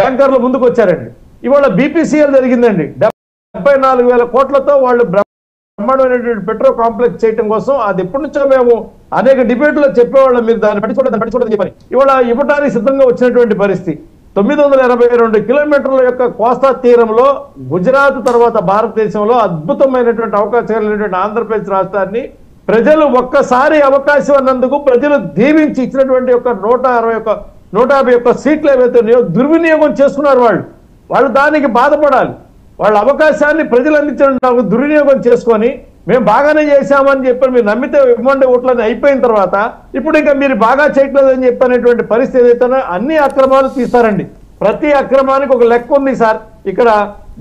బ్యాంకర్లు ముందుకు వచ్చారండి. ఇవాళ బీపీసీఎల్ జరిగిందండి. 74,000 కోట్లతో వాళ్ళు బ్రహ్మాండమైనటువంటి పెట్రో కాంప్లెక్స్ చేయడం కోసం అది ఎప్పటి నుంచో మేము అనేక డిబేట్లో చెప్పేవాళ్ళం, మీరు దాన్ని పట్టించుకోవడం చెప్పని ఇవాళ ఇవ్వడానికి సిద్ధంగా వచ్చినటువంటి పరిస్థితి. 982 కిలోమీటర్ల యొక్క కోస్తా తీరంలో గుజరాత్ తర్వాత భారతదేశంలో అద్భుతమైనటువంటి అవకాశాలు ఆంధ్రప్రదేశ్ రాష్ట్రాన్ని ప్రజలు ఒక్కసారి అవకాశం అన్నందుకు ప్రజలు దీవించి ఇచ్చినటువంటి యొక్క 150 సీట్లు ఏవైతే ఉన్నాయో దుర్వినియోగం చేసుకున్నారు. వాళ్ళు దానికి బాధపడాలి. వాళ్ళ అవకాశాన్ని ప్రజలు అందించడం దుర్వినియోగం చేసుకొని మేము బాగానే చేశామని చెప్పి మీరు నమ్మితే ఇవ్వండి ఓట్లని అయిపోయిన తర్వాత ఇప్పుడు ఇంకా మీరు బాగా చేయట్లేదని చెప్పనేటువంటి పరిస్థితి ఏదైతే అన్ని అక్రమాలు తీస్తారండి. ప్రతి అక్రమానికి ఒక లెక్క ఉంది సార్. ఇక్కడ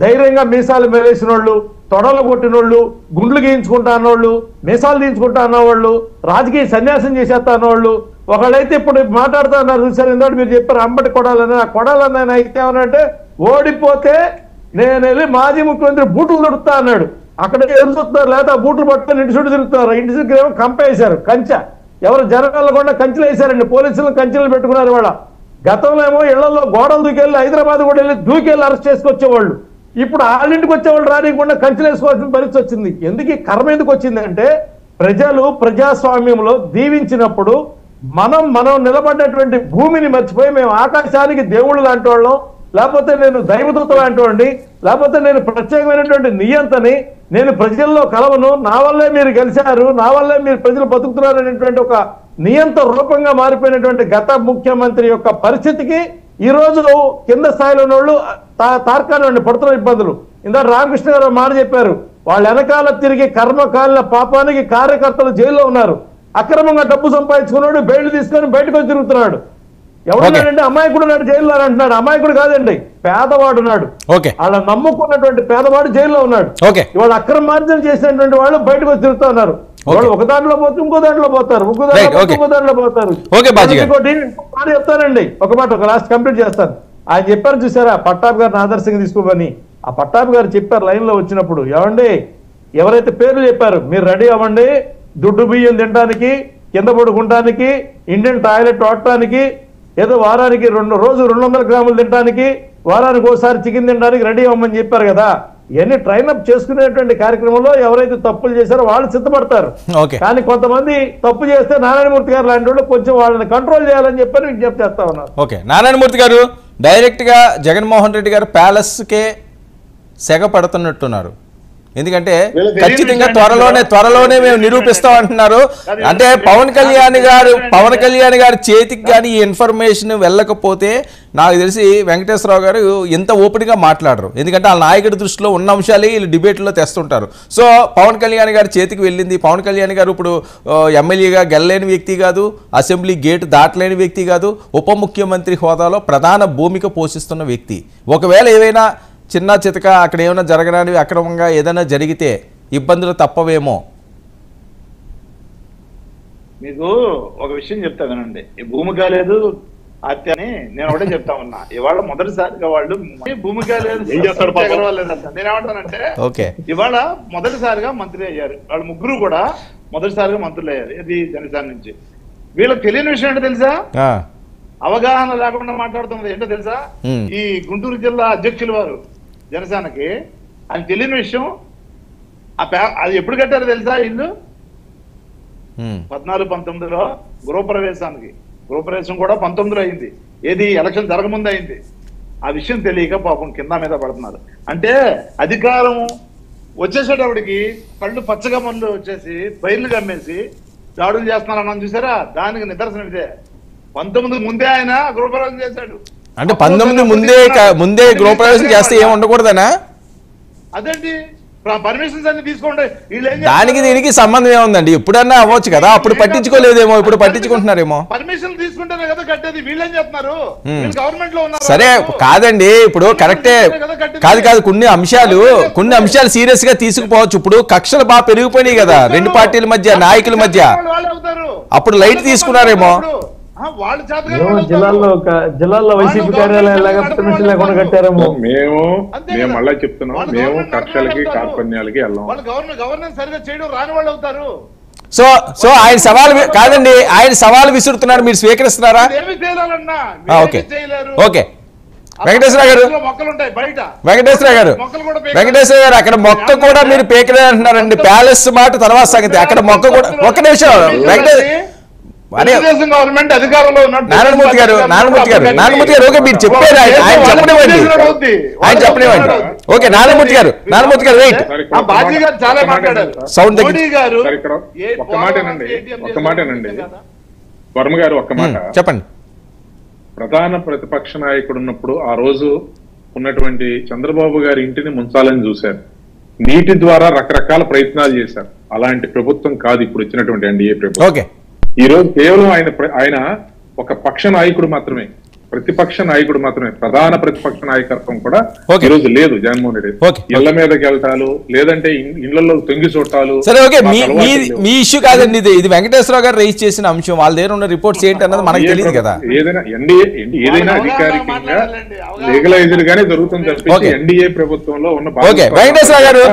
ధైర్యంగా మీసాలు మెలేసిన వాళ్ళు, తొడలు కొట్టినోళ్ళు, గుండ్లు గీయించుకుంటా అన్నోళ్ళు, మీసాలు తీయించుకుంటా అన్నవాళ్ళు, రాజకీయ సన్యాసం చేసేస్తా అన్నవాళ్ళు, ఒకళ్ళైతే ఇప్పుడు మాట్లాడుతూ ఉన్నారు చూసారు. ఎందుకంటే మీరు చెప్పారు అంబటి కొడాలని, ఆ కొడాలని అయితే ఏమనంటే ఓడిపోతే నేను వెళ్ళి మాజీ ముఖ్యమంత్రి బూట్లు దొరుకుతా అన్నాడు. అక్కడ ఎదురుతున్నారు, లేదా ఆ బూట్లు పట్టుకొని ఇంటి చుట్టూ తిరుగుతున్నారు. ఇంటి దగ్గర ఏమో కంపేశారు, కంచె ఎవరు జరగాలకుండా కంచెలు వేశారండి. పోలీసులు కంచెలు పెట్టుకున్నారు. వాళ్ళ గతంలో ఏమో ఇళ్లలో గోడలు దూకెళ్ళి హైదరాబాద్ కూడా వెళ్ళి దూకెళ్ళి అరెస్ట్ చేసుకొచ్చేవాళ్ళు. ఇప్పుడు వాళ్ళింటికి వచ్చేవాళ్ళు రానికుండా కంచెలు వేసుకోవాల్సిన పరిస్థితి వచ్చింది. ఎందుకు ఈ కర్మ ఎందుకు వచ్చిందంటే ప్రజలు ప్రజాస్వామ్యంలో దీవించినప్పుడు మనం నిలబడ్డటువంటి భూమిని మర్చిపోయి మేము ఆకాశానికి దేవుళ్ళు లాంటి వాళ్ళం, లేకపోతే నేను దైవదూత లాంటి వాడిని, లేకపోతే నేను ప్రత్యేకమైనటువంటి నియంతని, నేను ప్రజల్లో కలవను, నా వల్లే మీరు గెలిచారు, నా వల్లే మీరు ప్రజలు బతుకుతున్నారు అనేటువంటి ఒక నియంత రూపంగా మారిపోయినటువంటి గత ముఖ్యమంత్రి యొక్క పరిస్థితికి ఈ రోజు కింద స్థాయిలో ఉన్న వాళ్ళు తార్కాన్ని పడుతున్న ఇబ్బందులు. ఇందాక రామకృష్ణ గారు మాట చెప్పారు, వాళ్ళ వెనకాల తిరిగి కర్మకాలిన పాపానికి కార్యకర్తలు జైల్లో ఉన్నారు. అక్రమంగా డబ్బు సంపాదించుకున్నాడు, బెయిల్ తీసుకొని బయటకు వచ్చి తిరుగుతున్నాడు. ఎవరున్నాడంటే అమాయకుడు నాడు జైల్లో అంటున్నాడు. అమాయకుడు కాదండి, పేదవాడు ఉన్నాడు. వాళ్ళ నమ్ముకున్నటువంటి పేదవాడు జైల్లో ఉన్నాడు. ఇవాళ అక్రమార్జన చేసినటువంటి వాళ్ళు బయటకు వచ్చి తిరుగుతూ ఉన్నారు. వాళ్ళు ఒక దాంట్లో పోతే ఇంకో దాంట్లో పోతారు, ఇంకో దాంట్లో పోతారు. మాట చెప్తానండి, ఒక మాట ఒక లాస్ట్ కంప్లీట్ చేస్తాను. ఆయన చెప్పారు చూసారా పట్టాభి గారిని ఆదర్శంగా తీసుకోమని. ఆ పట్టాభి గారు చెప్పారు లైన్ లో వచ్చినప్పుడు, ఏమండి ఎవరైతే పేర్లు చెప్పారు మీరు రెడీ అవ్వండి, దుడ్డు బియ్యం తినడానికి, కింద పడుకుంటానికి, ఇండియన్ టాయిలెట్ వాడటానికి, ఏదో వారానికి 200 గ్రాములు తినడానికి, వారానికి ఒకసారి చికెన్ తినడానికి రెడీ అవ్వమని చెప్పారు కదా. ఇవన్నీ ట్రైన్అప్ చేసుకునేటువంటి కార్యక్రమంలో ఎవరైతే తప్పులు చేశారో వాళ్ళు సిద్ధపడతారు. కానీ కొంతమంది తప్పు చేస్తే నారాయణమూర్తి గారు లాంటి వాళ్ళు కొంచెం వాళ్ళని కంట్రోల్ చేయాలని చెప్పని విజ్ఞప్తి చేస్తా ఉన్నారు. ఓకే, నారాయణమూర్తి గారు డైరెక్ట్ గా జగన్మోహన్ రెడ్డి గారు ప్యాలెస్ కే సెగ పడుతున్నట్టున్నారు. ఎందుకంటే ఖచ్చితంగా త్వరలోనే మేము నిరూపిస్తాం అంటున్నారు. అంటే పవన్ కళ్యాణ్ గారి చేతికి కానీ ఈ ఇన్ఫర్మేషన్ వెళ్ళకపోతే నాకు తెలిసి వెంకటేశ్వరరావు గారు ఎంత ఓపెన్గా మాట్లాడరు. ఎందుకంటే వాళ్ళ నాయకుడి దృష్టిలో ఉన్న అంశాలే వీళ్ళు డిబేట్లో తెస్తుంటారు. సో పవన్ కళ్యాణ్ గారి చేతికి వెళ్ళింది. పవన్ కళ్యాణ్ గారు ఇప్పుడు ఎమ్మెల్యేగా గెలలేని వ్యక్తి కాదు, అసెంబ్లీ గేట్ దాటలేని వ్యక్తి కాదు, ఉప ముఖ్యమంత్రి హోదాలో ప్రధాన భూమిక పోషిస్తున్న వ్యక్తి. ఒకవేళ ఏవైనా చిన్న చితక అక్కడ ఏమైనా జరగడానికి అక్రమంగా ఏదైనా జరిగితే ఇబ్బందులు తప్పవేమో. మీకు ఒక విషయం చెప్తా వినండి. ఈ భూమిక లేదు హత్య అని నేను ఒకటే చెప్తా ఉన్నా. ఇవాళ మొదటిసారిగా వాళ్ళు భూమిక లేదు నేనేమంటానంటే ఇవాళ మొదటిసారిగా మంత్రి అయ్యారు. వాళ్ళు ముగ్గురు కూడా మొదటిసారిగా మంత్రులు అయ్యారు. ఇది జనసేన నుంచి. వీళ్ళకి తెలియని విషయం ఏంటో తెలుసా? అవగాహన లేకుండా మాట్లాడుతున్నది ఏంటో తెలుసా? ఈ గుంటూరు జిల్లా అధ్యక్షులు వారు జనసేనకి ఆయన తెలియని విషయం. అది ఎప్పుడు కట్టారో తెలుసా? ఇల్లు 14-19లో గృహప్రవేశం కూడా 19లో అయింది. ఏది ఎలక్షన్ జరగముందు అయింది. ఆ విషయం తెలియక పాపం కింద మీద పడుతున్నారు. అంటే అధికారం వచ్చేసేటప్పటికి కళ్ళు పచ్చగా మందు వచ్చేసి బయర్లు కమ్మేసి దాడులు చేస్తున్నారన్నాను చూసారా? దానికి నిదర్శనం ఇదే. 19 ముందే ఆయన గృహప్రవేశం చేశాడు. అంటే 19 ముందే గృహప్రవేశం చేస్తే ఏమి ఉండకూడదనా? అదేంటి పర్మిషన్స్ అన్ని తీసుకోండి. దానికి దీనికి సంబంధం ఏముందండి? ఎప్పుడన్నా అవ్వచ్చు కదా, అప్పుడు పట్టించుకోలేదేమో, ఇప్పుడు పట్టించుకుంటున్నారేమో. పర్మిషన్ తీసుకుంటేనే కదా కట్టేది. వీళ్ళేం చెప్తున్నారు? గవర్నమెంట్ లో ఉన్నారు. సరే కాదండి, ఇప్పుడు కరెక్టే. కాదు కొన్ని అంశాలు సీరియస్ గా తీసుకుపోవచ్చు. ఇప్పుడు కక్షలు బాగా పెరిగిపోయినాయి కదా రెండు పార్టీల మధ్య, నాయకుల మధ్య. అప్పుడు లైట్ తీసుకున్నారేమో. జిల్లాల్లో వైసీపీ కార్యాలయాలు పర్మిషన్ లేకుండా కట్టారేమో. మేము మళ్ళీ చెప్తున్నాం, మేము కక్షలకి కార్పణ్యాలకి వెళ్ళాం. గవర్నెన్స్ సరిగా చేయడం రాని వాళ్ళు అవుతారు. సో ఆయన సవాల్ కాదండి, ఆయన సవాల్ విసురుతున్నారు, మీరు స్వీకరిస్తున్నారా? ఓకే వెంకటేశ్వర గారు అక్కడ మొక్క కూడా మీరు పేకలే అంటున్నారండి. ప్యాలెస్ మాట తర్వాత సంగతి. అక్కడ మొక్క కూడా ఒక్క నిమిషం గవర్నమెంట్ అధికారంలో నారాయణమూర్తి గారు ఓకే మీరు చెప్పారు, ఆయన చెప్పనివ్వండి. ఓకే నారాయణమూర్తి గారు వెయిట్. చాలా మాట్లాడారు. సౌండ్ ఒక్క మాటేనండి వర్మ గారు, ఒక్క మాట చెప్పండి. ప్రధాన ప్రతిపక్ష నాయకుడు ఉన్నప్పుడు ఆ రోజు ఉన్నటువంటి చంద్రబాబు గారి ఇంటిని ముంచాలని చూశారు. నీటి ద్వారా రకరకాల ప్రయత్నాలు చేశారు. అలాంటి ప్రభుత్వం కాదు ఇప్పుడు వచ్చినటువంటి ఎన్డీఏ ప్రభుత్వం. ఈ రోజు కేవలం ఆయన ఒక పక్ష నాయకుడు మాత్రమే, ప్రతిపక్ష నాయకుడు మాత్రమే. ప్రధాన ప్రతిపక్ష నాయకత్వం కూడా ఈ రోజు లేదు. జగన్మోహన్ రెడ్డి ఇళ్ల మీదకి వెళ్తాలు, లేదంటే ఇళ్లలో తొంగి చూడటాలు. సరే ఓకే, మీ ఇష్యూ కాదండి ఇది వెంకటేశ్వరరావు గారు రైజ్ చేసిన అంశం. వాళ్ళ దగ్గర ఉన్న రిపోర్ట్స్ ఏంటి అన్నది మనకు తెలియదు కదా. ఏదైనా అధికారికంగా లీగలైజ్డ్ గానే జరుగుతుంది తప్పించి ఎన్డీఏ ప్రభుత్వంలో ఉన్న వెంకటేశ్వర గారు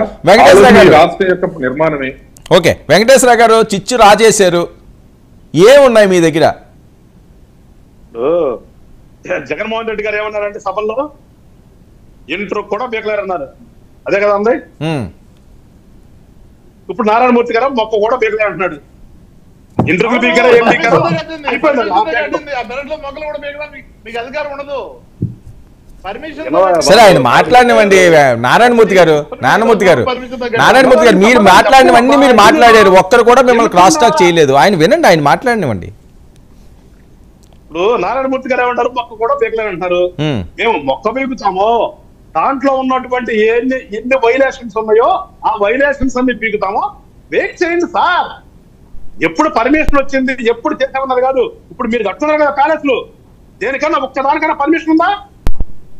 రాష్ట్ర యొక్క నిర్మాణమే. ఓకే వెంకటేశ్వర గారు చిచ్చు రాజేశారు, ఏమున్నాయి మీ దగ్గర? జగన్మోహన్ రెడ్డి గారు ఏమన్నారంటే సభల్లో ఇంట్రో కూడా బేకలేరన్నారు. అదే కదా అంది. ఇప్పుడు నారాయణమూర్తి గారు మొక్క కూడా బేకలే అంటున్నాడు. ఇంటర్వ్యూ బీకరా ఏం బీకరా సరే ఆయన మాట్లాడినవండి. నారాయణమూర్తి గారు మీరు మాట్లాడినవన్నీ మీరు మాట్లాడారు. ఒక్కరు కూడా మిమ్మల్ని క్రాస్ టాక్ చేయలేదు. ఆయన వినండి, ఆయన మాట్లాడినవండి. ఇప్పుడు నారాయణమూర్తి గారు ఏమంటారు? మొక్క కూడా బీకలేని అంటారు. మేము మొక్క బీకుతామో దాంట్లో ఉన్నటువంటి ఎన్ని వైలేషన్స్ ఉన్నాయో ఆ వైలేషన్స్ అన్ని బీకుతామో. వెయిట్ చేయండి సార్. ఎప్పుడు పర్మిషన్ వచ్చింది, ఎప్పుడు చేసామన్నది కాదు. ఇప్పుడు మీరు కట్టున్నారు కదా ప్యాలెస్లు, దేనికన్నా ఒక్కదానికన్నా పర్మిషన్ ఉందా?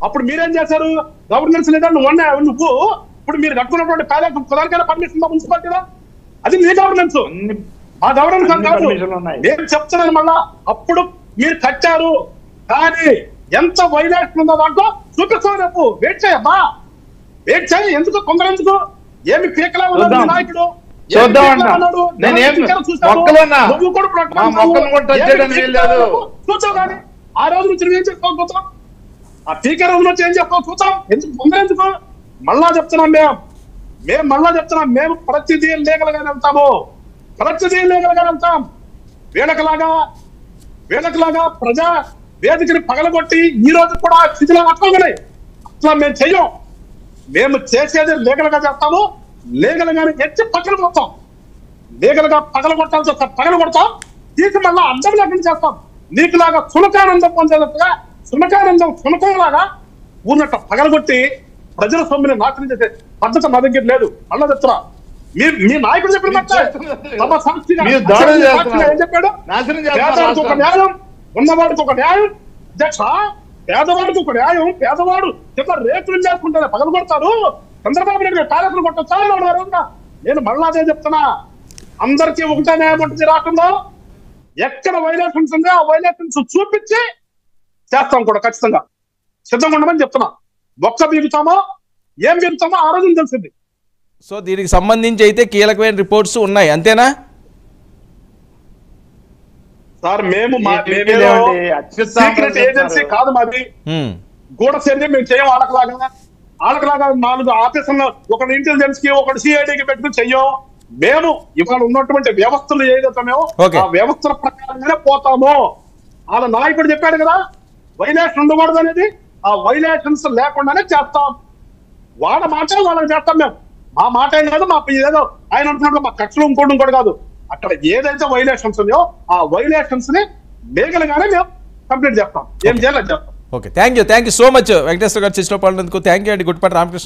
అప్పుడు మీరేం చేశారు? గవర్నెన్స్ లేదా నువ్వు ఇప్పుడు మీరు కట్టుకున్నటువంటి ప్యాలెస్ ఒక్కదానికైనా పర్మిషన్ ఉందా మున్సిపాలిటీలో? అది మీ గవర్నెన్స్. ఆ గవర్నెన్స్ కాదు. నేను చెప్తున్నాను మళ్ళా, అప్పుడు మీరు కట్టారు కానీ ఎంత వైలేషన్ ఉందో దాంట్లో చూపిస్తాను. రేపు వెయిట్ చేయబ్బా, వెయిట్ చేయి. ఎందుకు కొందరెందుకు? ఏమి పీకలా ఉన్నాడు నాయకుడు? చూసావు కానీ ఆ రోజు నుంచి నువ్వేం చేసుకోకపోతాం? ఆ పీకే రోజు నుంచి ఏం చెప్పావు చూసాం. ఎందుకు కొందరెందుకు? మళ్ళా చెప్తున్నాం మేము ప్రతిదీ లీగల్గానే వెళ్తాము. వీళ్ళకిలాగా ప్రజా వేదికని పగలగొట్టి ఈ రోజు కూడా స్థితిలో పట్టుకోగలే. అట్లా మేము చెయ్యం. మేము చేసేది లీగల్ గా చేస్తాము. లీగల్ గానే ఎత్తి పక్కన కొడతాం, లీగల్ గా పగల కొట్టాల్సి వస్తే పగల కొడతాం, తీసి మళ్ళీ అడ్డం లేకుండా చేస్తాం. నీకులాగా సునకానందం పొందేటట్టుగా సునకంలాగా ఊరినట్టు పగలగొట్టి ప్రజల సొమ్ముని నాశనం చేసే పద్ధతి మా దగ్గర లేదు. మళ్ళా చెప్తున్నా, మీ నాయకుడు చెప్పిన ఏం చెప్పాడు? పేదవాడికి ఒక న్యాయం, ఉన్నవాడికి ఒక న్యాయం. అధ్యక్ష, పేదవాడికి ఒక న్యాయం. పేదవాడు చెప్ప రేట్లు చేసుకుంటే పగలు కొడతారు. చంద్రబాబు నాయుడు గారు టాలెంట్లు కొట్టొచ్చా? నేను మళ్ళా అదే చెప్తున్నా, అందరికీ ఒకటే న్యాయం ఉంటుంది రాష్ట్రంలో. ఎక్కడ వైలేషన్స్ ఉందో ఆ వైలేషన్స్ చూపించి చేస్తాం కూడా, ఖచ్చితంగా సిద్ధంగా ఉండమని చెప్తున్నా. ఒక్క బీగుతామో ఏం బీగుతామో ఆ రోజు తెలిసింది. సో దీనికి సంబంధించి అయితే కీలకమైన రిపోర్ట్స్ ఉన్నాయి, అంతేనా సార్? మేము సీక్రెట్ ఏజెన్సీ కాదు మాది, గూఢచర్య మేము చేయం. వాళ్ళకలాగా 4 ఆఫీసుల్లో ఒకటి ఇంటెలిజెన్స్ కి, ఒకటి సిఐడికి పెట్టుకుని చెయ్యం. మేము ఇవాళ ఉన్నటువంటి వ్యవస్థలు ఏదైతే ఆ వ్యవస్థల ప్రకారంగానే పోతాము. వాళ్ళ నాయకుడు చెప్పాడు కదా, వైలేషన్ ఉండకూడదు అనేది. ఆ వైలేషన్స్ లేకుండానే చేస్తాం. వాళ్ళ మాట వాళ్ళకి చేస్తాం మేము. మా మాట ఏం కాదు, మా ఏదో ఆయన అంటున్నట్లు మా కక్షలు ఇంకోటి కాదు. అక్కడ ఏదైతే వైలేషన్స్ ఉన్నాయో ఆ వైలేషన్స్ ని లీగల్ గానే మేము కంప్లీట్ చేస్తాం. ఏం చేయాలి చేస్తాం. Okay, thank you so much Venkateswara గారు చర్చలో పాల్గొన్నందుకు. థ్యాంక్ యూ అండి. గుడిపాటి రామకృష్ణ.